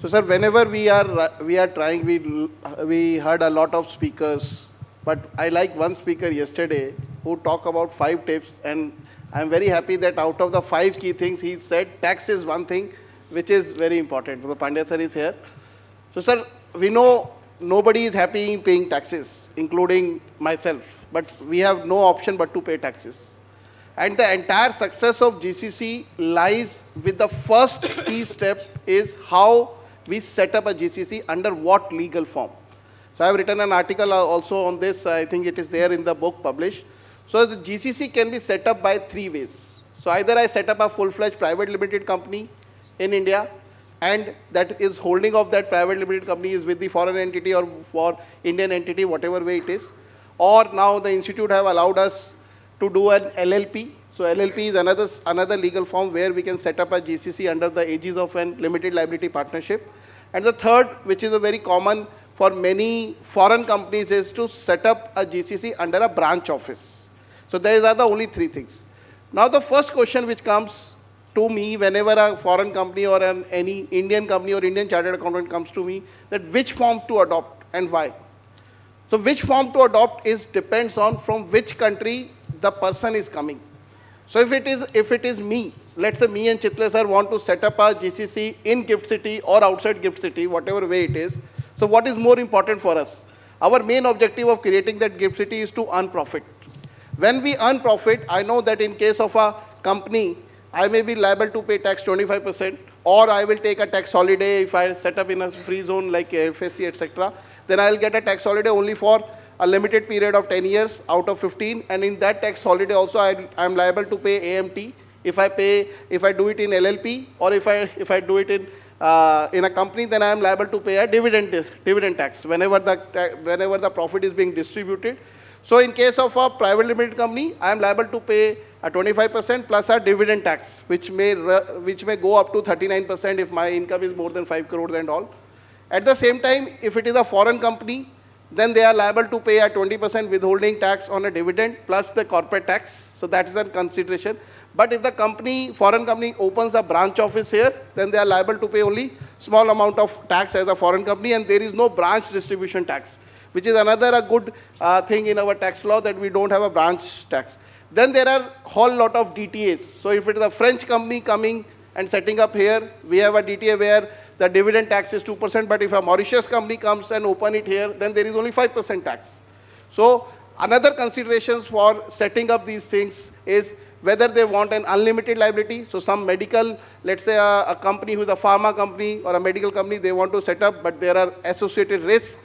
So sir, whenever we are trying, we heard a lot of speakers, but I like one speaker yesterday who talked about 5 tips, and I'm very happy that out of the 5 key things he said, tax is one thing which is very important. So Pandya sir is here. So sir, we know nobody is happy in paying taxes, including myself, but we have no option but to pay taxes. And the entire success of GCC lies with the first key step is how we set up a GCC under what legal form. So I have written an article also on this. I think it is there in the book published. So the GCC can be set up by 3 ways. So either I set up a full-fledged private limited company in India, and that is holding of that private limited company is with the foreign entity or for Indian entity, whatever way it is. Or now the institute have allowed us to do an LLP. So LLP is another legal form where we can set up a GCC under the aegis of an limited liability partnership. And the third, which is a very common for many foreign companies, is to set up a GCC under a branch office. So these are the only 3 things. Now the first question which comes to me whenever a foreign company or any Indian company or Indian chartered accountant comes to me, that which form to adopt and why. So which form to adopt depends on from which country the person is coming. So if it is me, let's say me and Chitale sir want to set up a GCC in Gift City or outside Gift City, whatever way it is. So what is more important for us? Our main objective of creating that Gift City is to earn profit. When we earn profit, I know that in case of a company, I may be liable to pay tax 25%, or I will take a tax holiday if I set up in a free zone like IFSC, etc. Then I will get a tax holiday only for a limited period of 10 years out of 15, and in that tax holiday also I am liable to pay AMT if I do it in LLP, or if I do it in a company, then I am liable to pay a dividend tax whenever the profit is being distributed. So in case of a private limited company, I am liable to pay a 25% plus a dividend tax, which may go up to 39% if my income is more than 5 crores and all. At the same time, if it is a foreign company, then they are liable to pay a 20% withholding tax on a dividend plus the corporate tax. So that is a consideration. But if the foreign company opens a branch office here, then they are liable to pay only small amount of tax as a foreign company, and there is no branch distribution tax, which is another good thing in our tax law, that we don't have a branch tax. Then there are whole lot of DTAs. So if it is a French company coming and setting up here, we have a DTA where the dividend tax is 2%, but if a Mauritius company comes and open it here, then there is only 5% tax. So another considerations for setting up these things is whether they want an unlimited liability. So some medical, let's say a company who is a pharma company or a medical company, they want to set up, but there are associated risks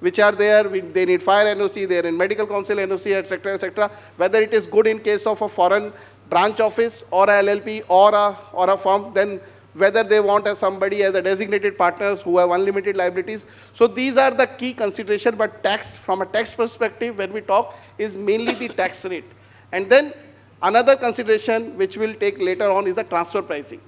which are there. They need fire NOC, they are in medical council NOC, etc., etc. Whether it is good in case of a foreign branch office or a LLP or a firm, then whether they want somebody as a designated partners who have unlimited liabilities. So these are the key considerations, but tax, from a tax perspective, when we talk, is mainly the tax rate. And then another consideration which we'll take later on is the transfer pricing,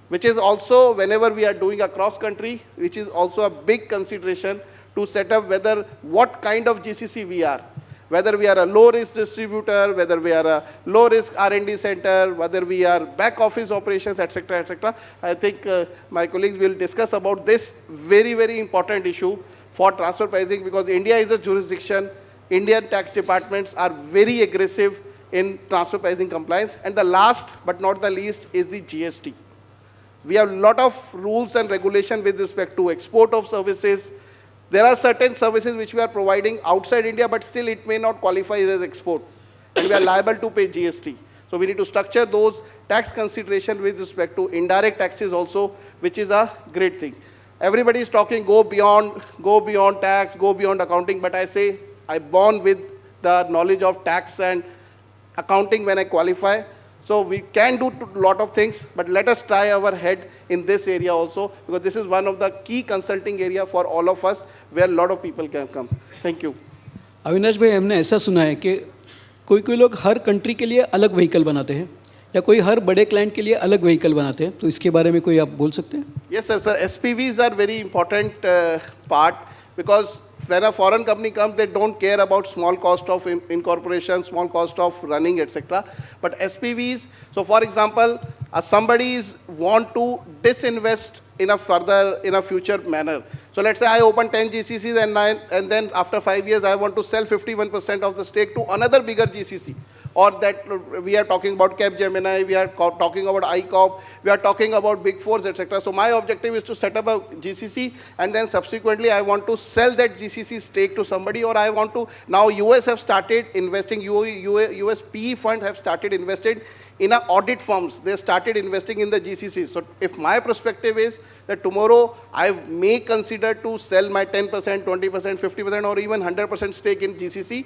which is also, whenever we are doing a cross country, which is also a big consideration to set up whether what kind of GCC we are. Whether we are a low-risk distributor, whether we are a low-risk R&D center, whether we are back-office operations, etc., etc. I think my colleagues will discuss about this very, very important issue for transfer pricing, because India is a jurisdiction. Indian tax departments are very aggressive in transfer pricing compliance. And the last but not the least is the GST. We have a lot of rules and regulation with respect to export of services. There are certain services which we are providing outside India, but still it may not qualify as export, and we are liable to pay GST. So we need to structure those tax consideration with respect to indirect taxes also, which is a great thing. Everybody is talking go beyond tax, go beyond accounting, but I say I born with the knowledge of tax and accounting when I qualify. So we can do a lot of things, but let us try our head in this area also, because this is one of the key consulting area for all of us, where a lot of people can come. Thank you. Avinash भाई, हमने ऐसा सुना है कि कोई लोग हर country के लिए अलग व्हीकल बनाते हैं या कोई हर बड़े क्लाइंट के लिए अलग व्हीकल बनाते हैं, तो इसके बारे में कोई आप बोल सकते हैं? Yes, sir. Sir, SPVs are very important part, because when a foreign company comes, they don't care about small cost of incorporation, small cost of running, etc. But SPVs, so for example, somebody want to disinvest in a future manner. So let's say I open 10 GCCs and then after 5 years I want to sell 51% of the stake to another bigger GCC. Or that we are talking about Capgemini, we are talking about ICOP, we are talking about Big Fours, etc. So my objective is to set up a GCC, and then subsequently I want to sell that GCC stake to somebody, or I want to, now US have started investing, US PE fund have started invested in audit firms. They started investing in the GCC. So if my perspective is that tomorrow I may consider to sell my 10%, 20%, 50%, or even 100% stake in GCC,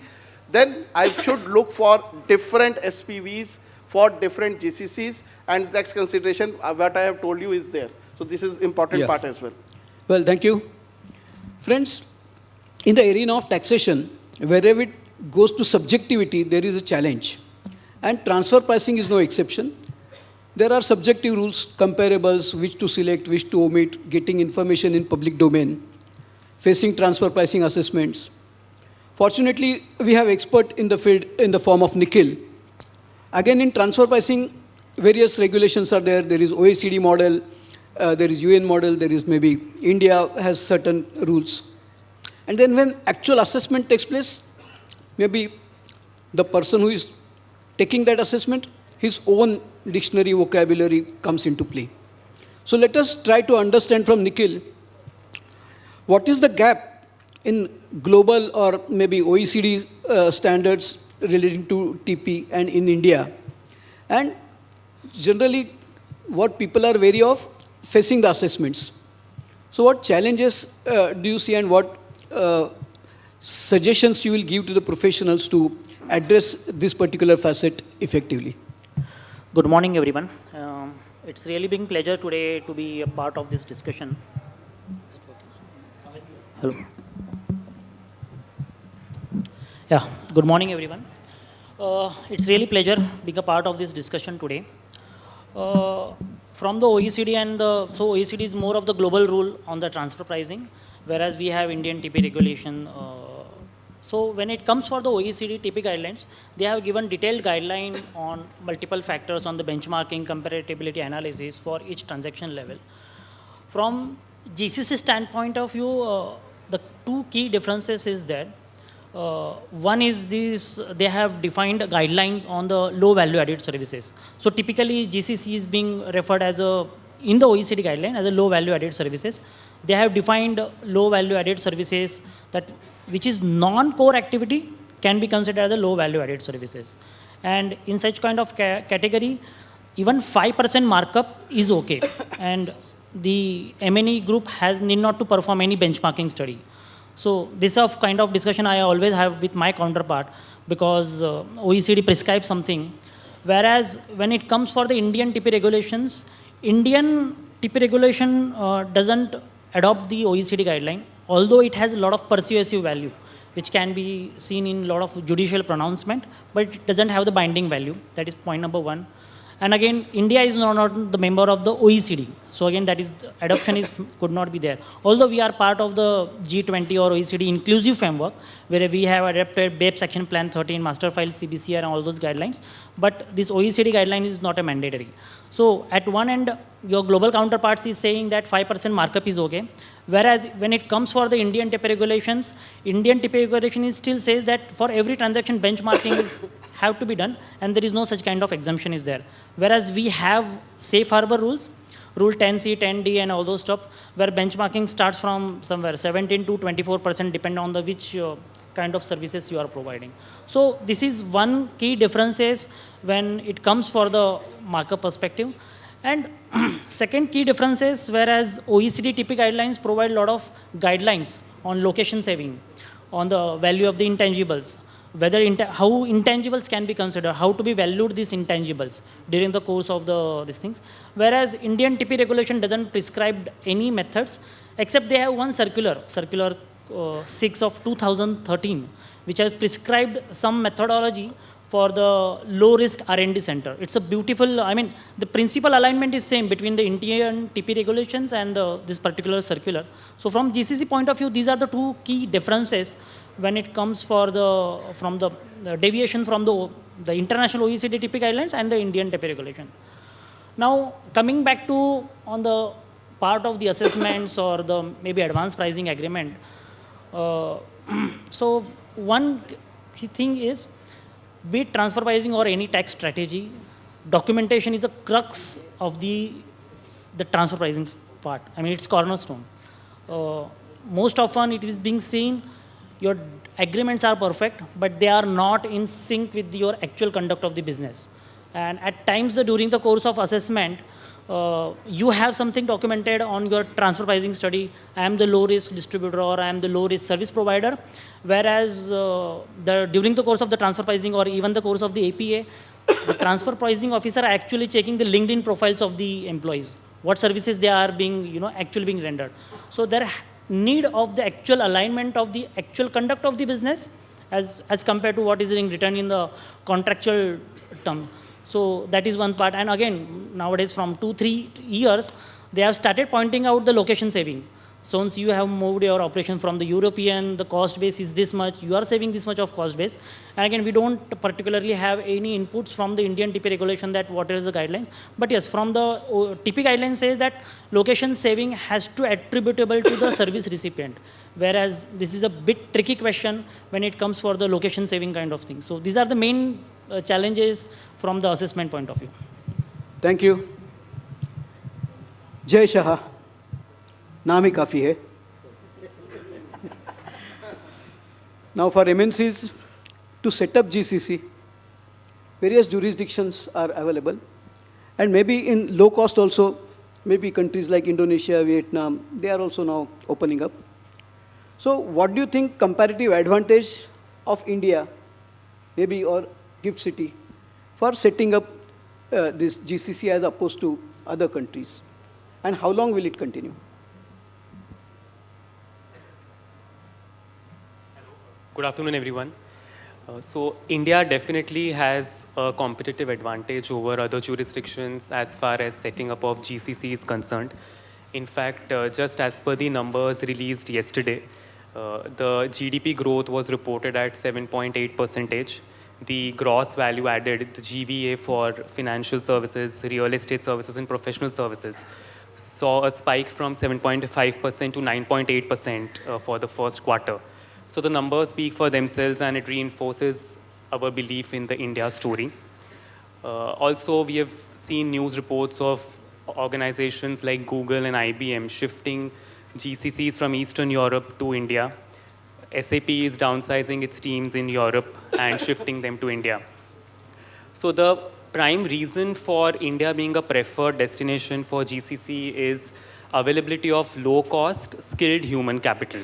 then I should look for different SPVs for different GCCs, and tax consideration, what I have told you is there. So this is important part as well. Well, thank you. Friends, in the arena of taxation, wherever it goes to subjectivity, there is a challenge. And transfer pricing is no exception. There are subjective rules, comparables, which to select, which to omit, getting information in public domain, facing transfer pricing assessments. Fortunately, we have expert in the field in the form of Nikhil. Again, in transfer pricing, various regulations are there. There is OECD model, there is UN model, there is maybe India has certain rules. And then when actual assessment takes place, maybe the person who is taking that assessment, his own dictionary vocabulary comes into play. So let us try to understand from Nikhil, what is the gap in global or maybe OECD standards relating to TP and in India, and generally what people are wary of facing the assessments. So what challenges do you see, and what suggestions you will give to the professionals to address this particular facet effectively? Good morning, everyone. It's really been a pleasure today to be a part of this discussion. Hello. Yeah, good morning, everyone. It's really pleasure being a part of this discussion today. From the OECD, so OECD is more of the global rule on the transfer pricing, whereas we have Indian TP regulation. So when it comes for the OECD TP guidelines, they have given detailed guideline on multiple factors on the benchmarking, comparability analysis for each transaction level. From GCC standpoint of view, the two key differences is that one is this, they have defined guidelines on the low value added services. So typically GCC is being referred as in the OECD guideline as a low value added services. They have defined low value added services that which is non-core activity can be considered as a low value added services. And in such kind of category, even 5% markup is okay. And the M&E group need not to perform any benchmarking study. So this is kind of discussion I always have with my counterpart, because OECD prescribes something. Whereas when it comes for the Indian TP regulations, Indian TP regulation doesn't adopt the OECD guideline, although it has a lot of persuasive value, which can be seen in a lot of judicial pronouncement, but it doesn't have the binding value. That is point number one. And again, India is not the member of the OECD. So again, that is, adoption could not be there. Although we are part of the G20 or OECD inclusive framework, where we have adopted Dept Action Plan 13, Master File, CBCR, and all those guidelines. But this OECD guideline is not a mandatory. So at one end, your global counterparts is saying that 5% markup is okay. Whereas when it comes for the Indian TP regulations, Indian TP regulation still says that for every transaction benchmarking have to be done, and there is no such kind of exemption is there. Whereas we have safe harbor rules, Rule 10C, 10D, and all those stuff, where benchmarking starts from somewhere 17 to 24%, depending on the which kind of services you are providing. So this is one key difference is when it comes for the marker perspective. And second key difference is whereas OECD TP guidelines provide a lot of guidelines on location saving, on the value of the intangibles, whether how intangibles can be considered, how to be valued these intangibles during the course of these things. Whereas Indian TP regulation doesn't prescribe any methods, except they have one circular 6 of 2013, which has prescribed some methodology for the low-risk R&D center. It's a beautiful, I mean, the principal alignment is same between the Indian TP regulations and this particular circular. So from GCC point of view, these are the two key differences when it comes for the deviation from the international OECD TP guidelines and the Indian TP regulation. Now, coming back to on the part of the assessments or the maybe advanced pricing agreement, so one thing is, be it transfer pricing or any tax strategy, documentation is a crux of the transfer pricing part. I mean, it's cornerstone. Most often it is being seen, your agreements are perfect, but they are not in sync with your actual conduct of the business. And at times during the course of assessment, you have something documented on your transfer pricing study, I am the low risk distributor or I am the low risk service provider, whereas during the course of the transfer pricing or even the course of the APA, the transfer pricing officer are actually checking the LinkedIn profiles of the employees, what services they are being, actually being rendered. So there need of the actual alignment of the actual conduct of the business as compared to what is being written in the contractual term. So that is one part. And again, nowadays from 2-3 years, they have started pointing out the location saving. So once you have moved your operation from the European, the cost base is this much, you are saving this much of cost base. And again, we don't particularly have any inputs from the Indian TP regulation that what is the guidelines. But yes, from the TP guidelines says that location saving has to attributable to the service recipient. Whereas this is a bit tricky question when it comes for the location saving kind of thing. So these are the main challenges from the assessment point of view. Thank you. Jai Shah. नाम ही काफ़ी है. Now for MNCs to set up GCC, various jurisdictions are available, and maybe in low cost also, maybe countries like Indonesia, Vietnam, they are also now opening up. So what do you think comparative advantage of India, maybe or Gift City, for setting up this GCC as opposed to other countries, and how long will it continue? Good afternoon, everyone. So India definitely has a competitive advantage over other jurisdictions as far as setting up of GCC is concerned. In fact, just as per the numbers released yesterday, the GDP growth was reported at 7.8%. The gross value added, the GVA for financial services, real estate services, and professional services saw a spike from 7.5% to 9.8% for the first quarter. So the numbers speak for themselves, and it reinforces our belief in the India story. Also, we have seen news reports of organizations like Google and IBM shifting GCCs from Eastern Europe to India. SAP is downsizing its teams in Europe and shifting them to India. So the prime reason for India being a preferred destination for GCC is availability of low-cost, skilled human capital.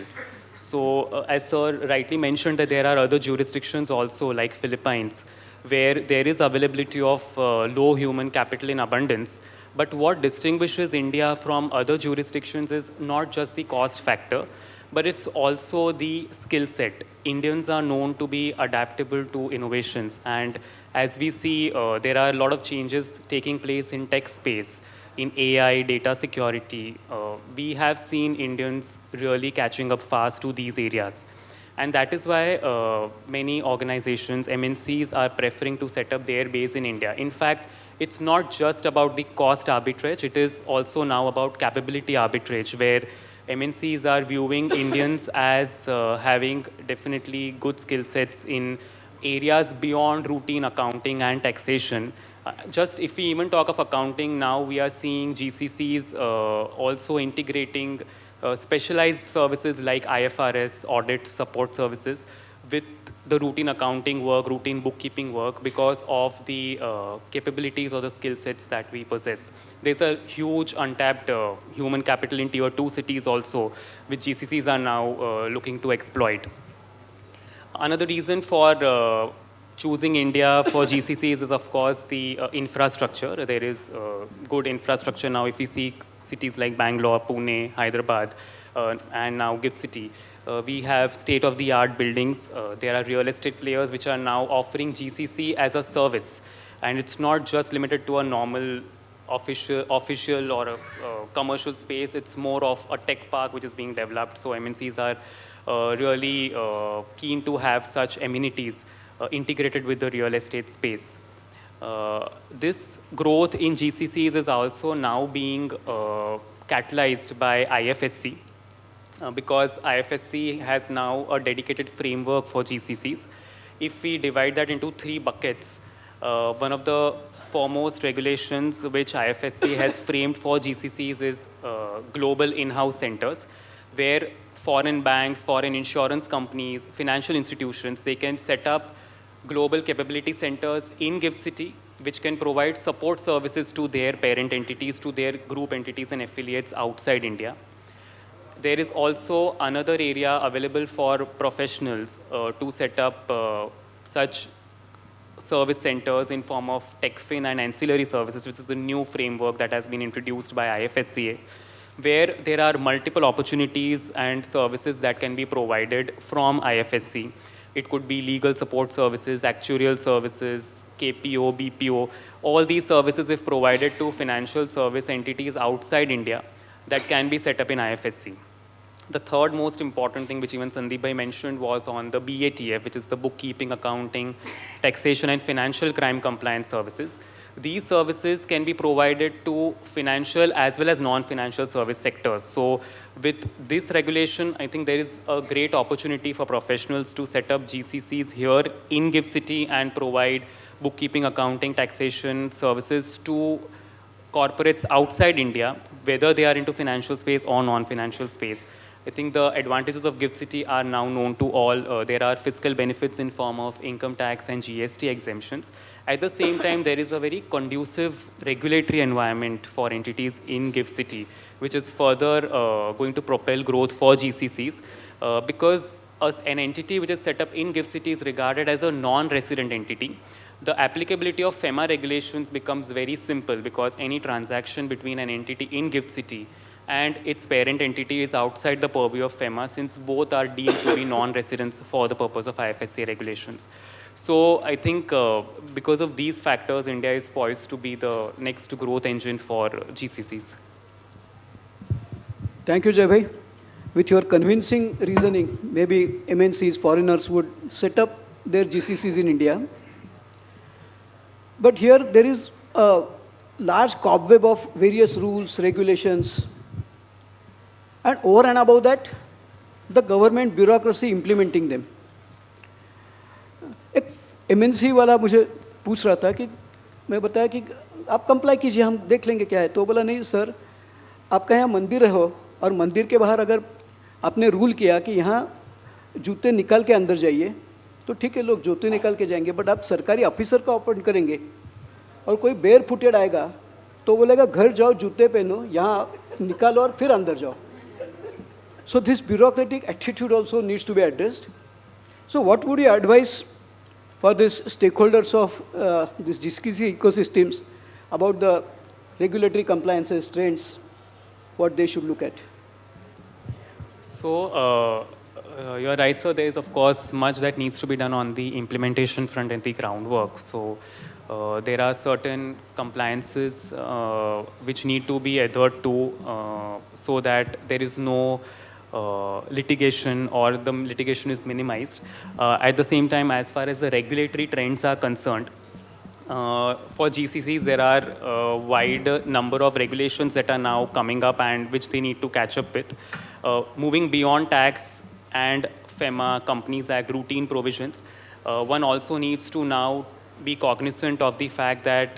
So as Sir rightly mentioned, that there are other jurisdictions also like Philippines, where there is availability of low human capital in abundance. But what distinguishes India from other jurisdictions is not just the cost factor, but it's also the skill set. Indians are known to be adaptable to innovations. And as we see, there are a lot of changes taking place in tech space, in AI, data security. We have seen Indians really catching up fast to these areas. And that is why many organizations, MNCs, are preferring to set up their base in India. In fact, it's not just about the cost arbitrage, it is also now about capability arbitrage, where MNCs are viewing Indians as having definitely good skill sets in areas beyond routine accounting and taxation. Just if we even talk of accounting, now we are seeing GCCs also integrating specialized services like IFRS, audit support services with the routine accounting work, routine bookkeeping work because of the capabilities or the skill sets that we possess. There's a huge untapped human capital in tier 2 cities also, which GCCs are now looking to exploit. Another reason for choosing India for GCCs is, of course, the infrastructure. There is good infrastructure now. If we see cities like Bangalore, Pune, Hyderabad, and now GIFT City, we have state-of-the-art buildings. There are real estate players which are now offering GCC as a service. And it's not just limited to a normal official or a commercial space. It's more of a tech park which is being developed. So MNCs are really keen to have such amenities integrated with the real estate space. This growth in GCCs is also now being catalyzed by IFSC because IFSC has now a dedicated framework for GCCs. If we divide that into 3 buckets, one of the foremost regulations which IFSC has framed for GCCs is global in-house centers, where foreign banks, foreign insurance companies, financial institutions, they can set up global capability centers in GIFT City, which can provide support services to their parent entities, to their group entities and affiliates outside India. There is also another area available for professionals to set up such service centers in form of TechFin and ancillary services, which is the new framework that has been introduced by IFSCA, where there are multiple opportunities and services that can be provided from IFSC. It could be legal support services, actuarial services, KPO, BPO. All these services, if provided to financial service entities outside India, that can be set up in IFSC. The third most important thing, which even Sandip bhai mentioned, was on the BATF, which is the bookkeeping, accounting, taxation, and financial crime compliance services. These services can be provided to financial as well as non-financial service sectors. So with this regulation, I think there is a great opportunity for professionals to set up GCCs here in GIFT City and provide bookkeeping, accounting, taxation services to corporates outside India, whether they are into financial space or non-financial space. I think the advantages of GIFT City are now known to all. There are fiscal benefits in form of income tax and GST exemptions. At the same time, there is a very conducive regulatory environment for entities in GIFT City, which is further going to propel growth for GCCs because an entity which is set up in GIFT City is regarded as a non-resident entity. The applicability of FEMA regulations becomes very simple because any transaction between an entity in GIFT City and its parent entity is outside the purview of FEMA, since both are deemed to be non-residents for the purpose of IFSC regulations. So I think because of these factors, India is poised to be the next growth engine for GCCs. Thank you, Jai bhai. With your convincing reasoning, maybe MNCs, foreigners would set up their GCCs in India. But here there is a large cobweb of various rules, regulations, and over and above that, the government bureaucracy implementing them. एक MNC वाला मुझे पूछ रहा था कि मैं बताया कि आप कंप्लाई कीजिए, हम देख लेंगे क्या है. तो बोला नहीं सर, आपका यहाँ मंदिर हो और मंदिर के बाहर अगर आपने रूल किया कि यहाँ जूते निकाल के अंदर जाइए, तो ठीक है, लोग जूते निकाल के जाएंगे. बट आप सरकारी ऑफिसर को अपॉइंट करेंगे और कोई बेयर फुटेड आएगा तो बोलेगा घर जाओ, जूते पहनो, यहाँ निकालो और फिर अंदर जाओ. So this bureaucratic attitude also needs to be addressed. So what would you advise for these stakeholders of these GCC ecosystems about the regulatory compliances, trends, what they should look at? So you're right, sir. There is, of course, much that needs to be done on the implementation front and the groundwork. So there are certain compliances which need to be adhered to so that there is no litigation or the litigation is minimized. At the same time, as far as the regulatory trends are concerned, for GCCs, there are a wide number of regulations that are now coming up and which they need to catch up with. Moving beyond tax and FEMA, Companies Act, routine provisions, one also needs to now be cognizant of the fact that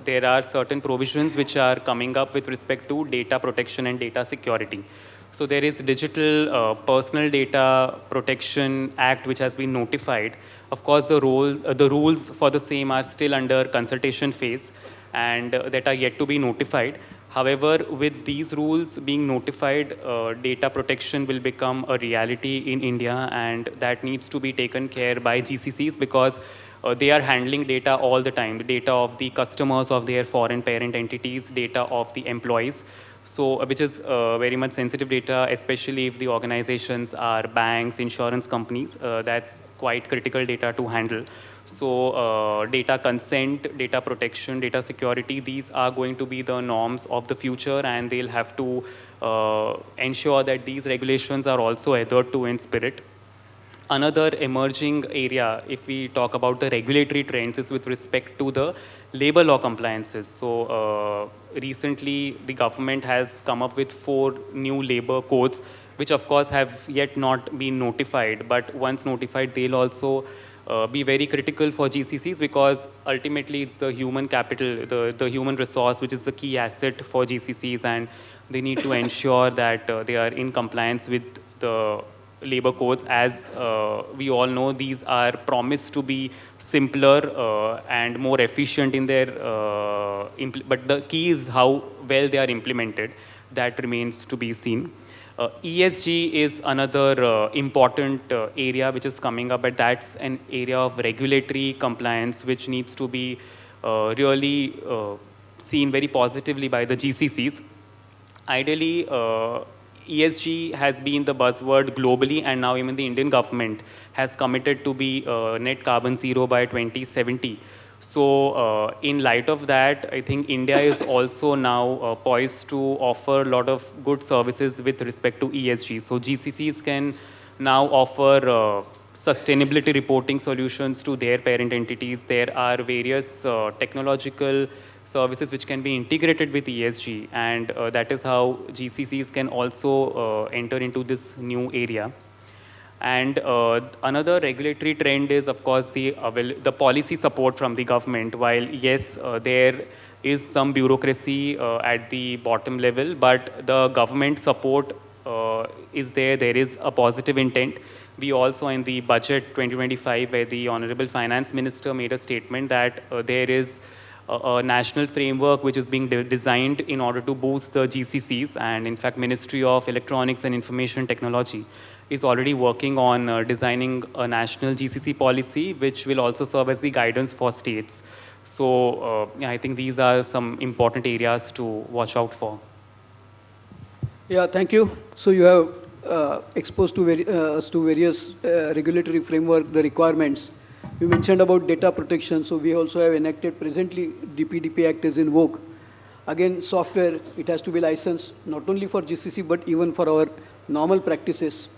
there are certain provisions which are coming up with respect to data protection and data security. So there is Digital Personal Data Protection Act which has been notified. Of course, the rules for the same are still under consultation phase and that are yet to be notified. However, with these rules being notified, data protection will become a reality in India, and that needs to be taken care by GCCs because they are handling data all the time, the data of the customers of their foreign parent entities, data of the employees. So, which is very much sensitive data, especially if the organizations are banks, insurance companies, that's quite critical data to handle. So data consent, data protection, data security, these are going to be the norms of the future, and they'll have to ensure that these regulations are also adhered to in spirit. Another emerging area, if we talk about the regulatory trends, is with respect to the labor law compliances. So recently, the government has come up with 4 new labor codes, which of course have yet not been notified. But once notified, they'll also be very critical for GCCs because ultimately it's the human capital, the human resource, which is the key asset for GCCs, and they need to ensure that they are in compliance with the labor codes. As we all know, these are promised to be simpler and more efficient in their, but the key is how well they are implemented. That remains to be seen. ESG is another important area which is coming up, but that's an area of regulatory compliance which needs to be really seen very positively by the GCCs. Ideally, ESG has been the buzzword globally, and now even the Indian government has committed to be net carbon zero by 2070. So in light of that, I think India is also now poised to offer a lot of good services with respect to ESG. So GCCs can now offer sustainability reporting solutions to their parent entities. There are various technological services which can be integrated with ESG, and that is how GCCs can also enter into this new area. And another regulatory trend is, of course, the policy support from the government. While, yes, there is some bureaucracy at the bottom level, but the government support is there. There is a positive intent. We also, in the budget 2025, where the Honorable Finance Minister made a statement that there is a national framework which is being designed in order to boost the GCCs. And in fact, Ministry of Electronics and Information Technology is already working on designing a national GCC policy, which will also serve as the guidance for states. So yeah, I think these are some important areas to watch out for. Yeah, thank you. So you have exposed to us to various regulatory framework, the requirements. You mentioned about data protection, so we also have enacted presently DPDP Act is in vogue. Again, software, it has to be licensed not only for GCC but even for our normal practices.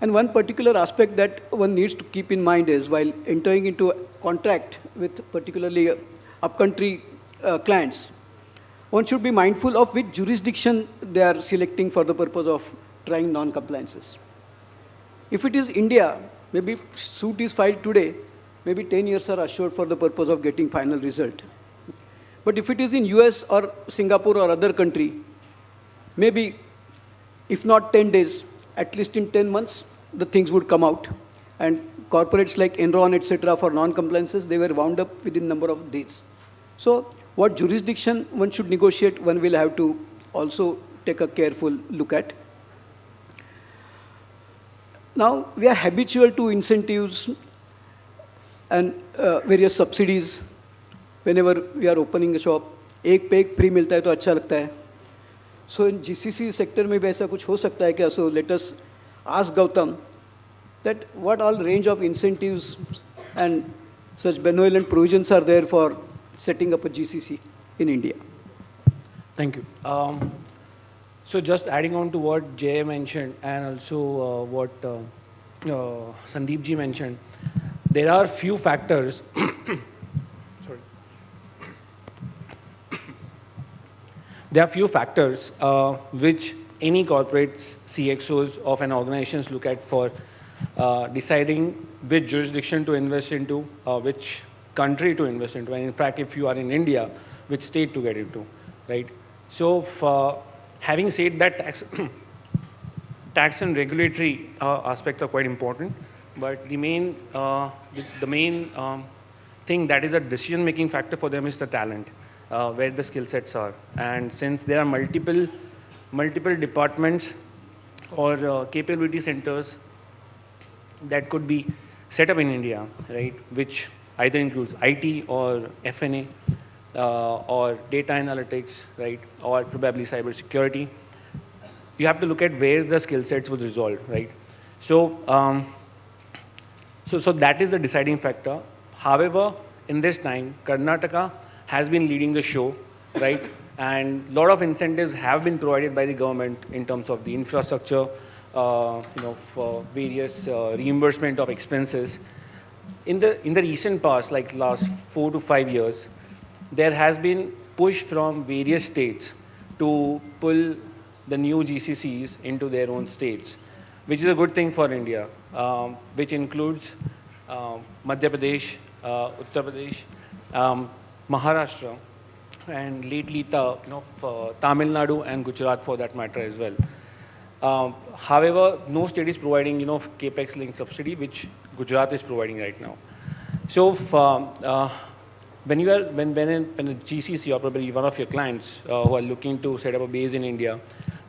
And one particular aspect that one needs to keep in mind is while entering into a contract with particularly upcountry clients, one should be mindful of which jurisdiction they are selecting for the purpose of trying non-compliances. If it is India, maybe suit is filed today, maybe 10 years are assured for the purpose of getting final result. But if it is in US or Singapore or other country, maybe if not 10 days, at least in 10 months, the things would come out. And corporates like Enron, etc., for non-compliances, they were wound up within number of days. So what jurisdiction one should negotiate, one will have to also take a careful look at. Now, we are habitual to incentives and various subsidies. Whenever we are opening a shop, एक पे एक free मिलता है तो अच्छा लगता है. So in GCC sector में भी ऐसा कुछ हो सकता है क्या? So let us ask Gautam that what all range of incentives and such benevolent provisions are there for setting up a GCC in India? Thank you. So just adding on to what Jay mentioned and also what Sandip ji mentioned, there are few factors. Sorry. There are few factors which any corporates, CXOs of an organizations look at for deciding which jurisdiction to invest into, which country to invest into, and in fact, if you are in India, which state to get into, right? So having said that, tax and regulatory aspects are quite important, but the main thing that is a decision-making factor for them is the talent, where the skill sets are. And since there are multiple departments or capability centers that could be set up in India, right, which either includes IT or FNA or data analytics, right, or probably cybersecurity. You have to look at where the skill sets would resolve, right? So, so that is the deciding factor. However, in this time, Karnataka has been leading the show, right? And a lot of incentives have been provided by the government in terms of the infrastructure, for various reimbursement of expenses. In the recent past, like last 4 to 5 years, there has been push from various states to pull the new GCCs into their own states, which is a good thing for India, which includes Madhya Pradesh, Uttar Pradesh, Maharashtra, and lately Tamil Nadu and Gujarat for that matter as well. However, no state is providing capex linked subsidy, which Gujarat is providing right now. So when a GCC or probably one of your clients who are looking to set up a base in India,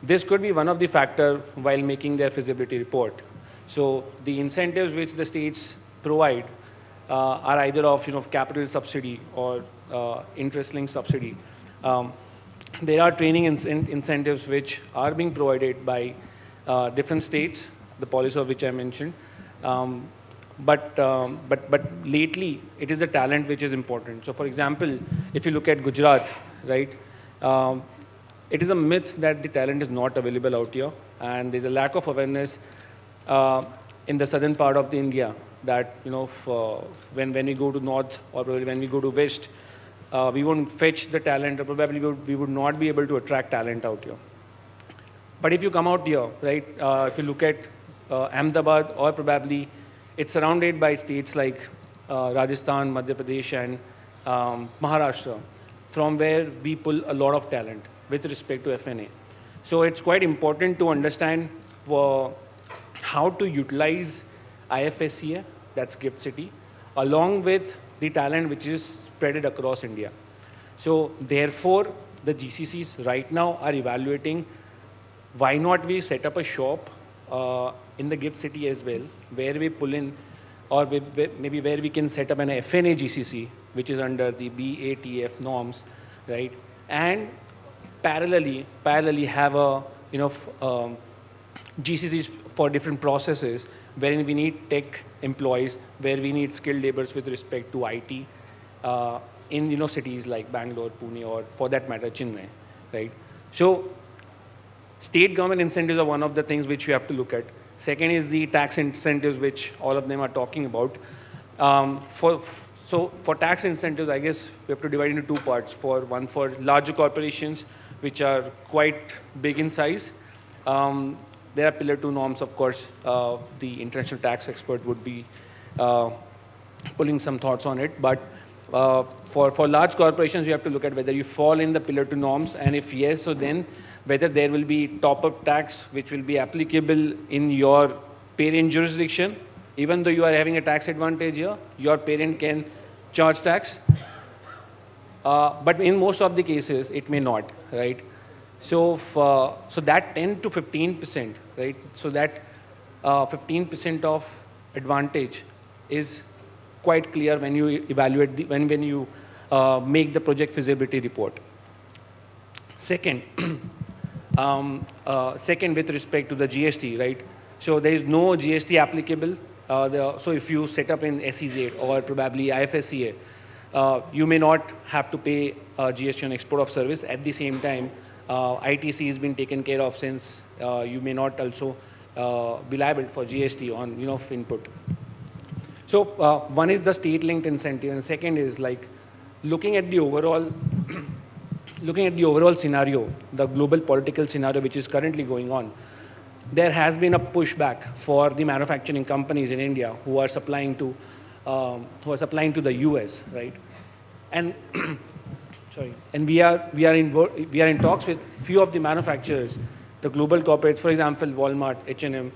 this could be one of the factors while making their feasibility report. So the incentives which the states provide are either of capital subsidy or interest-linked subsidy. There are training incentives which are being provided by different states, the policy of which I mentioned. But lately, it is the talent which is important. So, for example, if you look at Gujarat, right, it is a myth that the talent is not available out here, and there's a lack of awareness in the southern part of the India that when we go to north or when we go to west, we won't fetch the talent, or probably we would not be able to attract talent out here. But if you come out here, right, if you look at Ahmedabad, or probably it's surrounded by states like Rajasthan, Madhya Pradesh, and Maharashtra, from where we pull a lot of talent with respect to FNA. So it's quite important to understand how to utilize IFSC, that's Gift City, along with the talent which is spread across India. So therefore, the GCCs right now are evaluating why not we set up a shop in the Gift City as well, where we pull in, or maybe where we can set up an FNA GCC, which is under the BATF norms, right? And parallelly have a GCCs for different processes, wherein we need tech employees, where we need skilled laborers with respect to IT in cities like Bangalore, Pune, or for that matter Chennai, right? So state government incentives are one of the things which you have to look at. Second is the tax incentives, which all of them are talking about. So for tax incentives, I guess we have to divide into two parts. One for larger corporations, which are quite big in size. There are Pillar 2 norms, of course. The international tax expert would be pulling some thoughts on it. But for large corporations, you have to look at whether you fall in the Pillar 2 norms, and if yes, so then whether there will be top-up tax which will be applicable in your parent jurisdiction. Even though you are having a tax advantage here, your parent can charge tax. But in most of the cases, it may not, right? So so that 10 to 15%, right? So that 15% of advantage is quite clear when you evaluate when you make the project feasibility report. Second, with respect to the GST, right? So there is no GST applicable. So if you set up in SEZ or probably IFSC, you may not have to pay GST on export of service. At the same time, ITC has been taken care of, since you may not also be liable for GST on input. So one is the state-linked incentive, and second is like looking at the overall scenario, the global political scenario which is currently going on. There has been a pushback for the manufacturing companies in India who are supplying to who are supplying to the US, right? And sorry, and we are in talks with few of the manufacturers, the global corporates, for example, Walmart, H&M,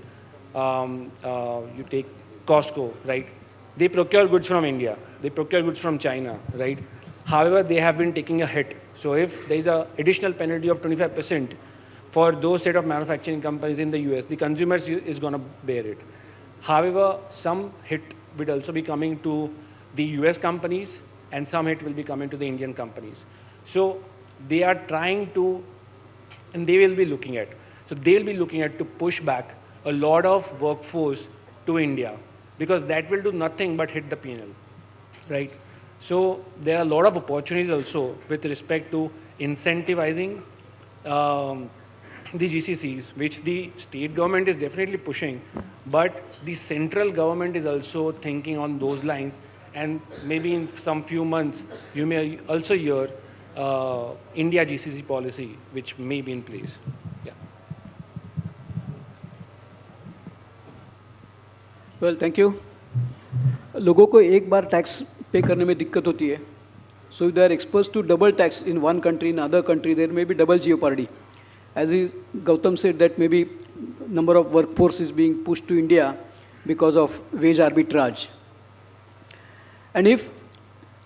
you take Costco, right? They procure goods from India, they procure goods from China, right? However, they have been taking a hit. So if there is an additional penalty of 25% for those set of manufacturing companies in the US, the consumers is going to bear it. However, some hit will also be coming to the US companies and some hit will be coming to the Indian companies. So they are trying to, and they will be looking at, so they'll be looking at to push back a lot of workforce to India, because that will do nothing but hit the P&L, right? So there are a lot of opportunities also with respect to incentivizing the GCCs, which the state government is definitely pushing, but the central government is also thinking on those lines, and maybe in some few months you may also hear India GCC policy, which may be in place. Yeah. Well, thank you. लोगों को एक बार tax पे करने में दिक्कत होती है. So if they are exposed to double tax in one country, in another country, there may be double jeopardy. As Gautam said, that maybe number of workforce is being pushed to India because of wage arbitrage. And if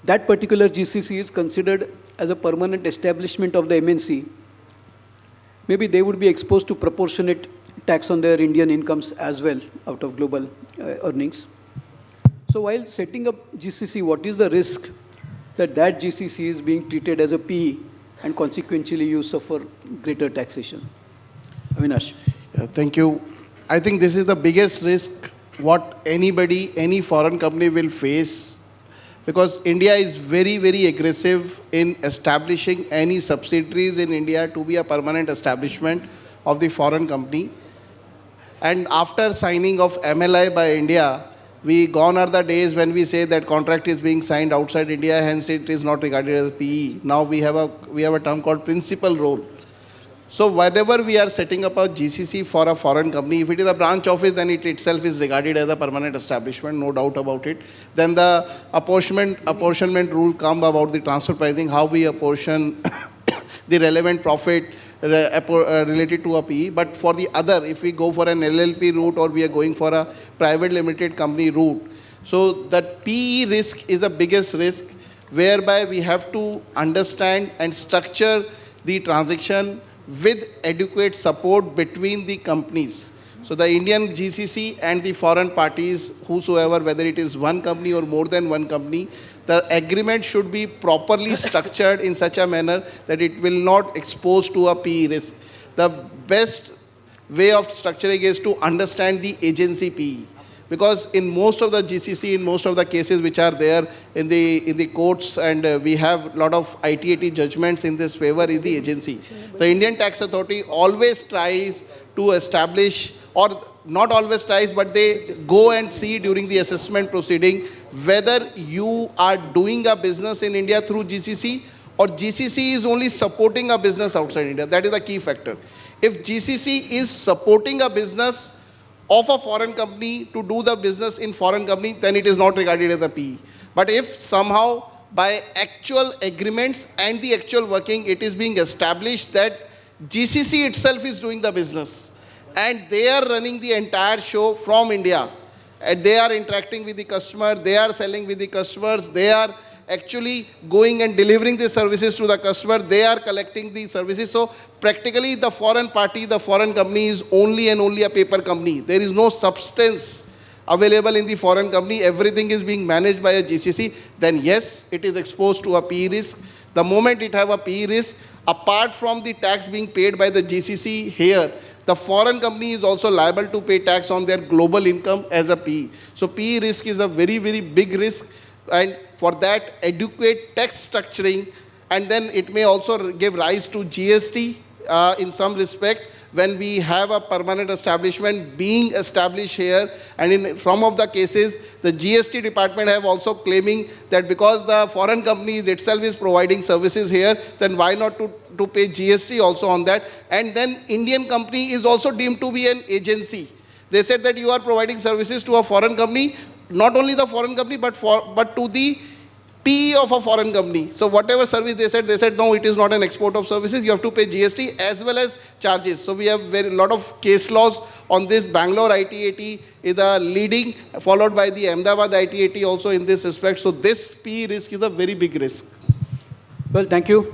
that particular GCC is considered as a permanent establishment of the MNC, maybe they would be exposed to proportionate tax on their Indian incomes as well out of global earnings. So while setting up GCC, what is the risk that that GCC is being treated as a PE and consequentially you suffer greater taxation? Avinash. Yeah, thank you. I think this is the biggest risk what anybody, any foreign company will face, because India is very, very aggressive in establishing any subsidiaries in India to be a permanent establishment of the foreign company. And after signing of MLI by India, gone are the days when we say that contract is being signed outside India, hence it is not regarded as PE. Now we have a term called principal role. So whenever we are setting up a GCC for a foreign company, if it is a branch office, then it itself is regarded as a permanent establishment, no doubt about it. Then the apportionment rule come about the transfer pricing, how we apportion the relevant profit related to a PE. But for the other, if we go for an LLP route or we are going for a private limited company route, so that PE risk is the biggest risk, whereby we have to understand and structure the transaction with adequate support between the companies. So the Indian GCC and the foreign parties, whosoever, whether it is one company or more than one company, the agreement should be properly structured in such a manner that it will not expose to a PE risk. The best way of structuring is to understand the agency PE. Because in most of the GCC, in most of the cases which are there in the courts, and we have a lot of ITAT judgments in this favor, is the agency. The Indian Tax Authority always tries to establish, or not always tries, but they go and see during the assessment proceeding whether you are doing a business in India through GCC, or GCC is only supporting a business outside India. That is the key factor. If GCC is supporting a business of a foreign company to do the business in foreign company, then it is not regarded as a PE. But if somehow by actual agreements and the actual working, it is being established that GCC itself is doing the business and they are running the entire show from India, and they are interacting with the customer, they are selling with the customers, they are actually going and delivering the services to the customer, they are collecting the services. So practically the foreign party, the foreign company is only and only a paper company. There is no substance available in the foreign company. Everything is being managed by a GCC. Then yes, it is exposed to a PE risk. The moment it have a PE risk, apart from the tax being paid by the GCC here, the foreign company is also liable to pay tax on their global income as a PE. So PE risk is a very, very big risk. And for that, adequate tax structuring, and then it may also give rise to GST in some respect when we have a permanent establishment being established here. And in some of the cases, the GST department have also claiming that because the foreign company itself is providing services here, then why not to pay GST also on that? And then Indian company is also deemed to be an agency. They said that you are providing services to a foreign company, not only the foreign company, but to the PE of a foreign company. So whatever service they said, no, it is not an export of services. You have to pay GST as well as charges. So we have very lot of case laws on this. Bangalore ITAT is a leading, followed by the Ahmedabad ITAT also in this respect. So this PE risk is a very big risk. Well, thank you.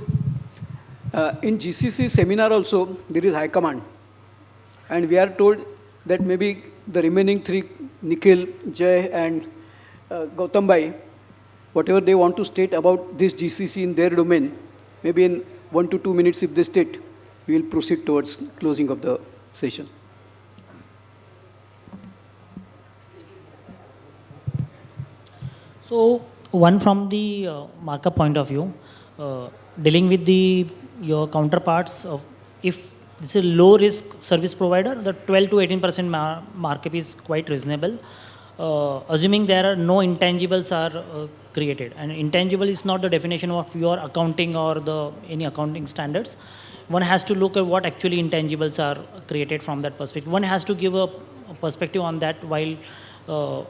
In GCC seminar also, there is high command. And we are told that maybe the remaining three, Nikhil, Jay and Gautam Bhai, whatever they want to state about this GCC in their domain, maybe in 1 to 2 minutes if they state, we will proceed towards closing of the session. So one from the markup point of view, dealing with your counterparts, if this is a low risk service provider, the 12 to 18% markup is quite reasonable. Assuming there are no intangibles are created, and intangible is not the definition of your accounting or any accounting standards. One has to look at what actually intangibles are created from that perspective. One has to give a perspective on that while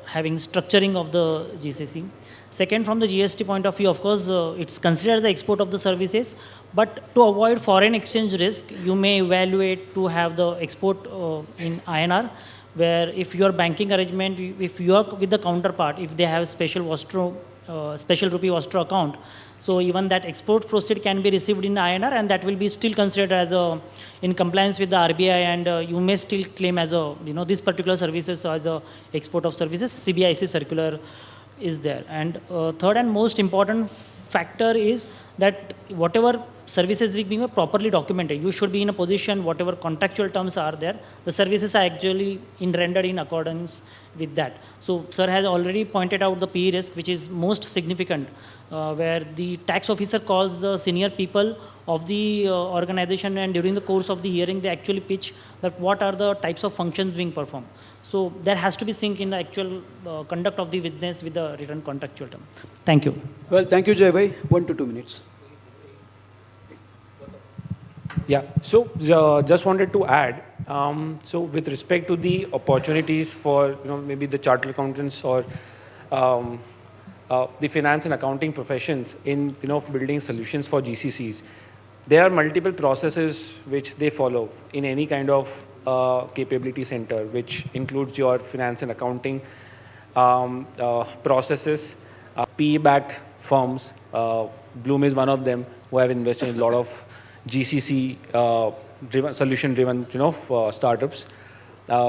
having structuring of the GCC. Second, from the GST point of view, of course, it's considered the export of the services, but to avoid foreign exchange risk, you may evaluate to have the export in INR, where if your banking arrangement, if you are with the counterpart, if they have special rupee Vostro account, so even that export proceed can be received in INR, and that will be still considered as in compliance with the RBI, and you may still claim as this particular services as a export of services. CBIC circular is there. And third and most important factor is that whatever services being properly documented, you should be in a position, whatever contractual terms are there, the services are actually rendered in accordance with that. So sir has already pointed out the PE risk, which is most significant, where the tax officer calls the senior people of the organization, and during the course of the hearing, they actually pitch that what are the types of functions being performed. So there has to be sync in the actual conduct of the witness with the written contractual term. Thank you. Well, thank you, Jai Bhai. 1 to 2 minutes. Yeah, so just wanted to add, so with respect to the opportunities for, maybe the chartered accountants or the finance and accounting professions in, building solutions for GCCs, there are multiple processes which they follow in any kind of capability center, which includes your finance and accounting processes, PE-backed firms. Bloom is one of them who have invested in a lot of GCC solution-driven, startups.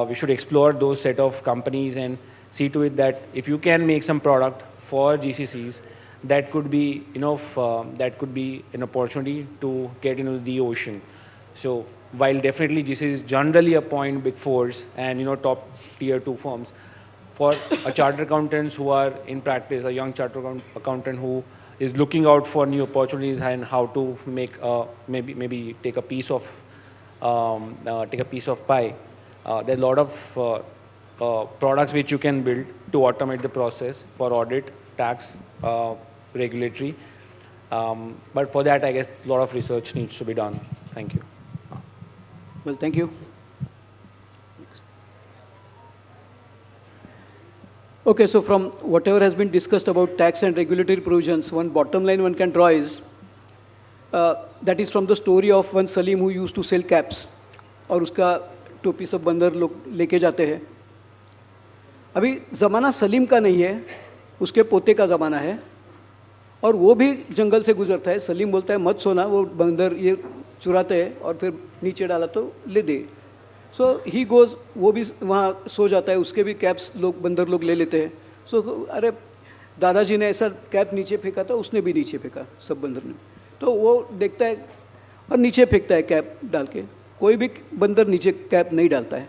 We should explore those set of companies and see to it that if you can make some product for GCCs, that could be, that could be an opportunity to get into the ocean. So while definitely GCCs generally appoint big fours and top tier 2 firms, for a chartered accountants who are in practice, a young chartered accountant who is looking out for new opportunities and how to make maybe take a piece of pie. There are a lot of products which you can build to automate the process for audit, tax, regulatory. But for that, I guess a lot of research needs to be done. Thank you. Well, thank you. Okay, so from whatever has been discussed about tax and regulatory provisions, one bottom line one can draw is, that is from the story of one Salim who used to sell caps, और उसका टोपी सब बंदर लोग लेके जाते हैं. अभी ज़माना सलीम का नहीं है, उसके पोते का ज़माना है, और वो भी जंगल से गुजरता है. सलीम बोलता है मत सोना, वो बंदर ये चुराते हैं और फिर नीचे डाला तो ले दे. सो ही गोज़, वो भी वहाँ सो जाता है, उसके भी कैप्स लोग बंदर लोग ले लेते हैं. सो अरे दादाजी ने ऐसा कैप नीचे फेंका था, उसने भी नीचे फेंका सब बंदर ने. तो वो देखता है और नीचे फेंकता है कैप डाल के. कोई भी बंदर नीचे कैप नहीं डालता है.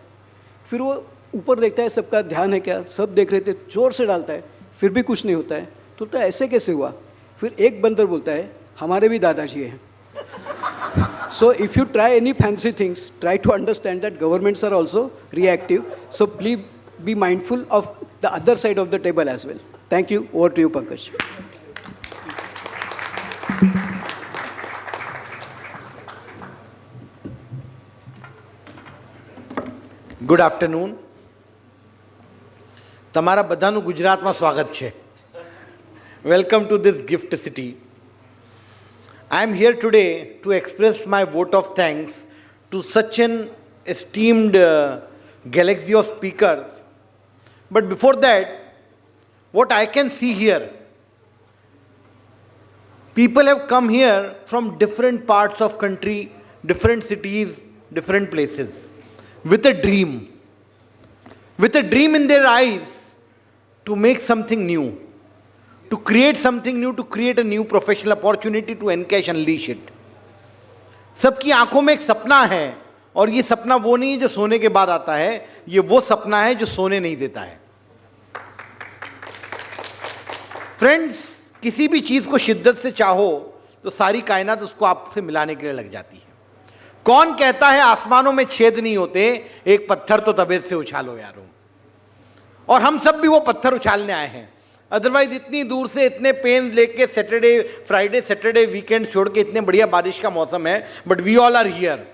फिर वो ऊपर देखता है सबका ध्यान है क्या, सब देख रहे थे, जोर से डालता है, फिर भी कुछ नहीं होता है. तो ऐसे कैसे हुआ. फिर एक बंदर बोलता है हमारे भी दादाजी हैं. So if you try any fancy things, try to understand that governments are also reactive. So please be mindful of the other side of the table as well. Thank you. Over to you, Pankaj. Good afternoon. તમારા બધાનું ગુજરાતમાં સ્વાગત છે. Welcome to this gift city. I am here today to express my vote of thanks to such an esteemed galaxy of speakers. But before that, what I can see here, people have come here from different parts of country, different cities, different places, with a dream in their eyes to make something new, to create something new, to create a new professional opportunity, to encash, unleash it. सबकी आंखों में एक सपना है, और ये सपना वो नहीं है जो सोने के बाद आता है, ये वो सपना है जो सोने नहीं देता है. फ्रेंड्स, किसी भी चीज को शिद्दत से चाहो तो सारी कायनात उसको आपसे मिलाने के लिए लग जाती है. कौन कहता है आसमानों में छेद नहीं होते, एक पत्थर तो तबीयत से उछालो यारो. और हम सब भी वो पत्थर उछालने आए हैं. अदरवाइज इतनी दूर से इतने पेन लेके सैटरडे, फ्राइडे, सैटरडे, वीकेंड छोड़ के, इतने बढ़िया बारिश का मौसम है, but we all are here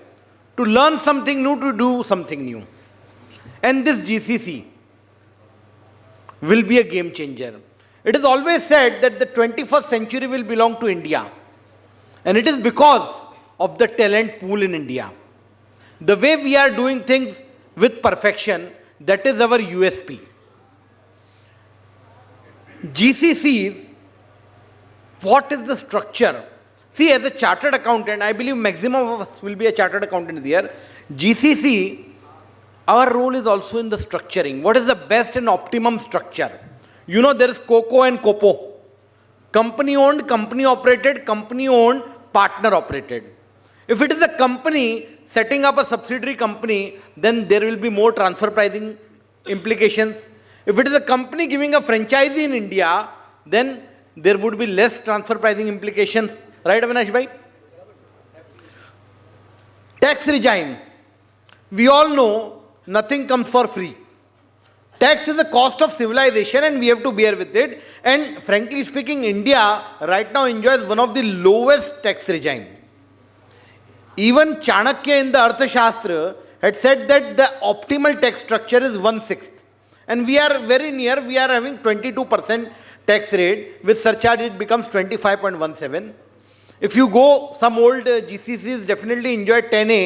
to learn something new, to do something new. And this GCC will be a game changer. It is always said that the 21st century will belong to India. And it is because of the talent pool in India. The way we are doing things with perfection, that is our USP. GCCs, what is the structure? See, as a chartered accountant, I believe maximum of us will be a chartered accountant here. GCC, our role is also in the structuring. What is the best and optimum structure? You know, there is COCO and COPO. Company owned, company operated, company owned, partner operated. If it is a company setting up a subsidiary company, then there will be more transfer pricing implications. If it is a company giving a franchise in India, then there would be less transfer pricing implications. Right, Avinash bhai? Tax regime. We all know nothing comes for free. Tax is a cost of civilization and we have to bear with it. And frankly speaking, India right now enjoys one of the lowest tax regime. Even Chanakya in the Arthashastra had said that the optimal tax structure is 1/6. And we are very near, we are having 22% tax rate. With surcharge, it becomes 25.17. If you go, some old GCCs definitely enjoy 10A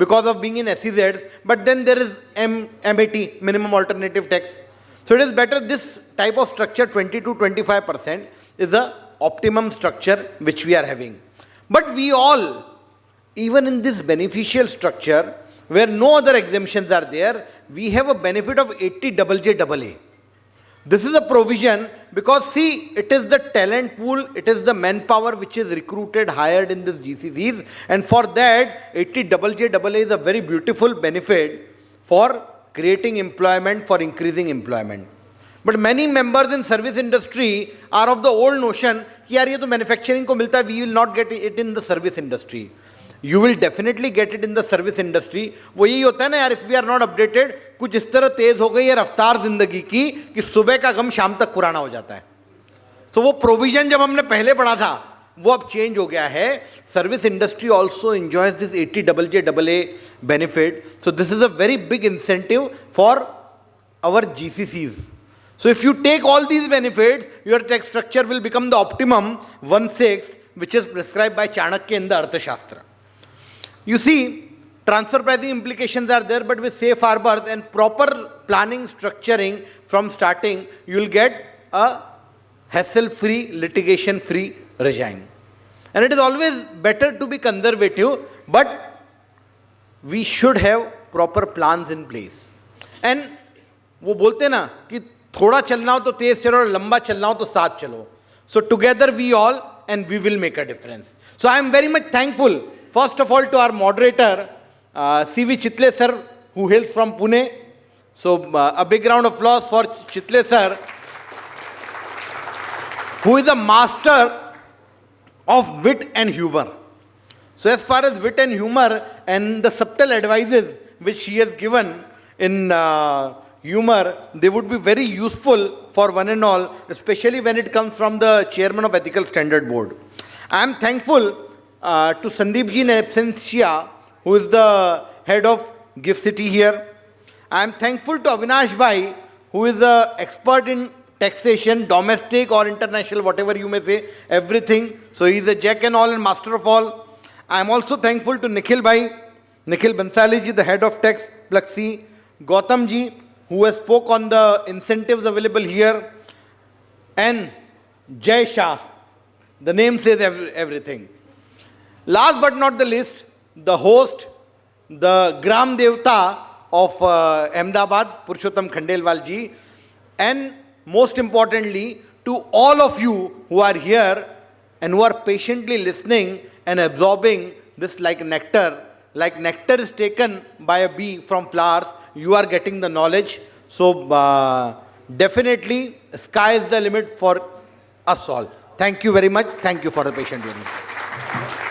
because of being in SEZs, but then there is MAT, minimum alternative tax. So it is better this type of structure, 20 to 25% is the optimum structure which we are having. But we all, even in this beneficial structure, where no other exemptions are there, we have a benefit of 80JJAA. This is a provision because see, it is the talent pool, it is the manpower which is recruited, hired in this GCCs, and for that 80JJAA is a very beautiful benefit for creating employment, for increasing employment. But many members in service industry are of the old notion कि यार ये तो manufacturing को मिलता है, we will not get it in the service industry. You will definitely get it in the service industry. वो यही होता है ना यार, if we are not updated, कुछ इस तरह तेज हो गई है रफ्तार जिंदगी की कि सुबह का गम शाम तक पुराना हो जाता है. So वो प्रोविजन जब हमने पहले पढ़ा था वो अब चेंज हो गया है. Service industry also enjoys this 80JJAA benefit. So this is a very big incentive for our GCCs. So if you take all these benefits, your tax structure will become the optimum 1/6, which is prescribed by Chanakya in the Arthashastra. You see, transfer pricing implications are there, but with safe harbors and proper planning, structuring from starting, you will get a hassle-free, litigation-free regime. And it is always better to be conservative, but we should have proper plans in place. And वो बोलते हैं ना कि थोड़ा चलना हो तो तेज चलो और लंबा चलना हो तो साथ चलो. So together we all, and we will make a difference. So I am very much thankful, first of all, to our moderator, CV Chitale sir, who hails from Pune. So a big round of applause for Chitale sir, who is a master of wit and humor. So as far as wit and humor and the subtle advices which he has given in humor, they would be very useful for one and all, especially when it comes from the chairman of Ethical Standard Board. I am thankful to Sandip ji in absentia, who is the head of GIFT City here. I am thankful to Avinash bhai, who is an expert in taxation, domestic or international, whatever you may say, everything. So he's a jack and all and master of all. I am also thankful to Nikhil Bhansali ji, the head of tax, Plug C, Gautam ji, who has spoke on the incentives available here, and Shah. The name says everything. Last but not the least, the host, the Gram Devta of Ahmedabad, Purushottamlal Khandelwal ji, and most importantly, to all of you who are here and who are patiently listening and absorbing this like nectar is taken by a bee from flowers, you are getting the knowledge. So definitely, sky is the limit for us all. Thank you very much. Thank you for the patient hearing.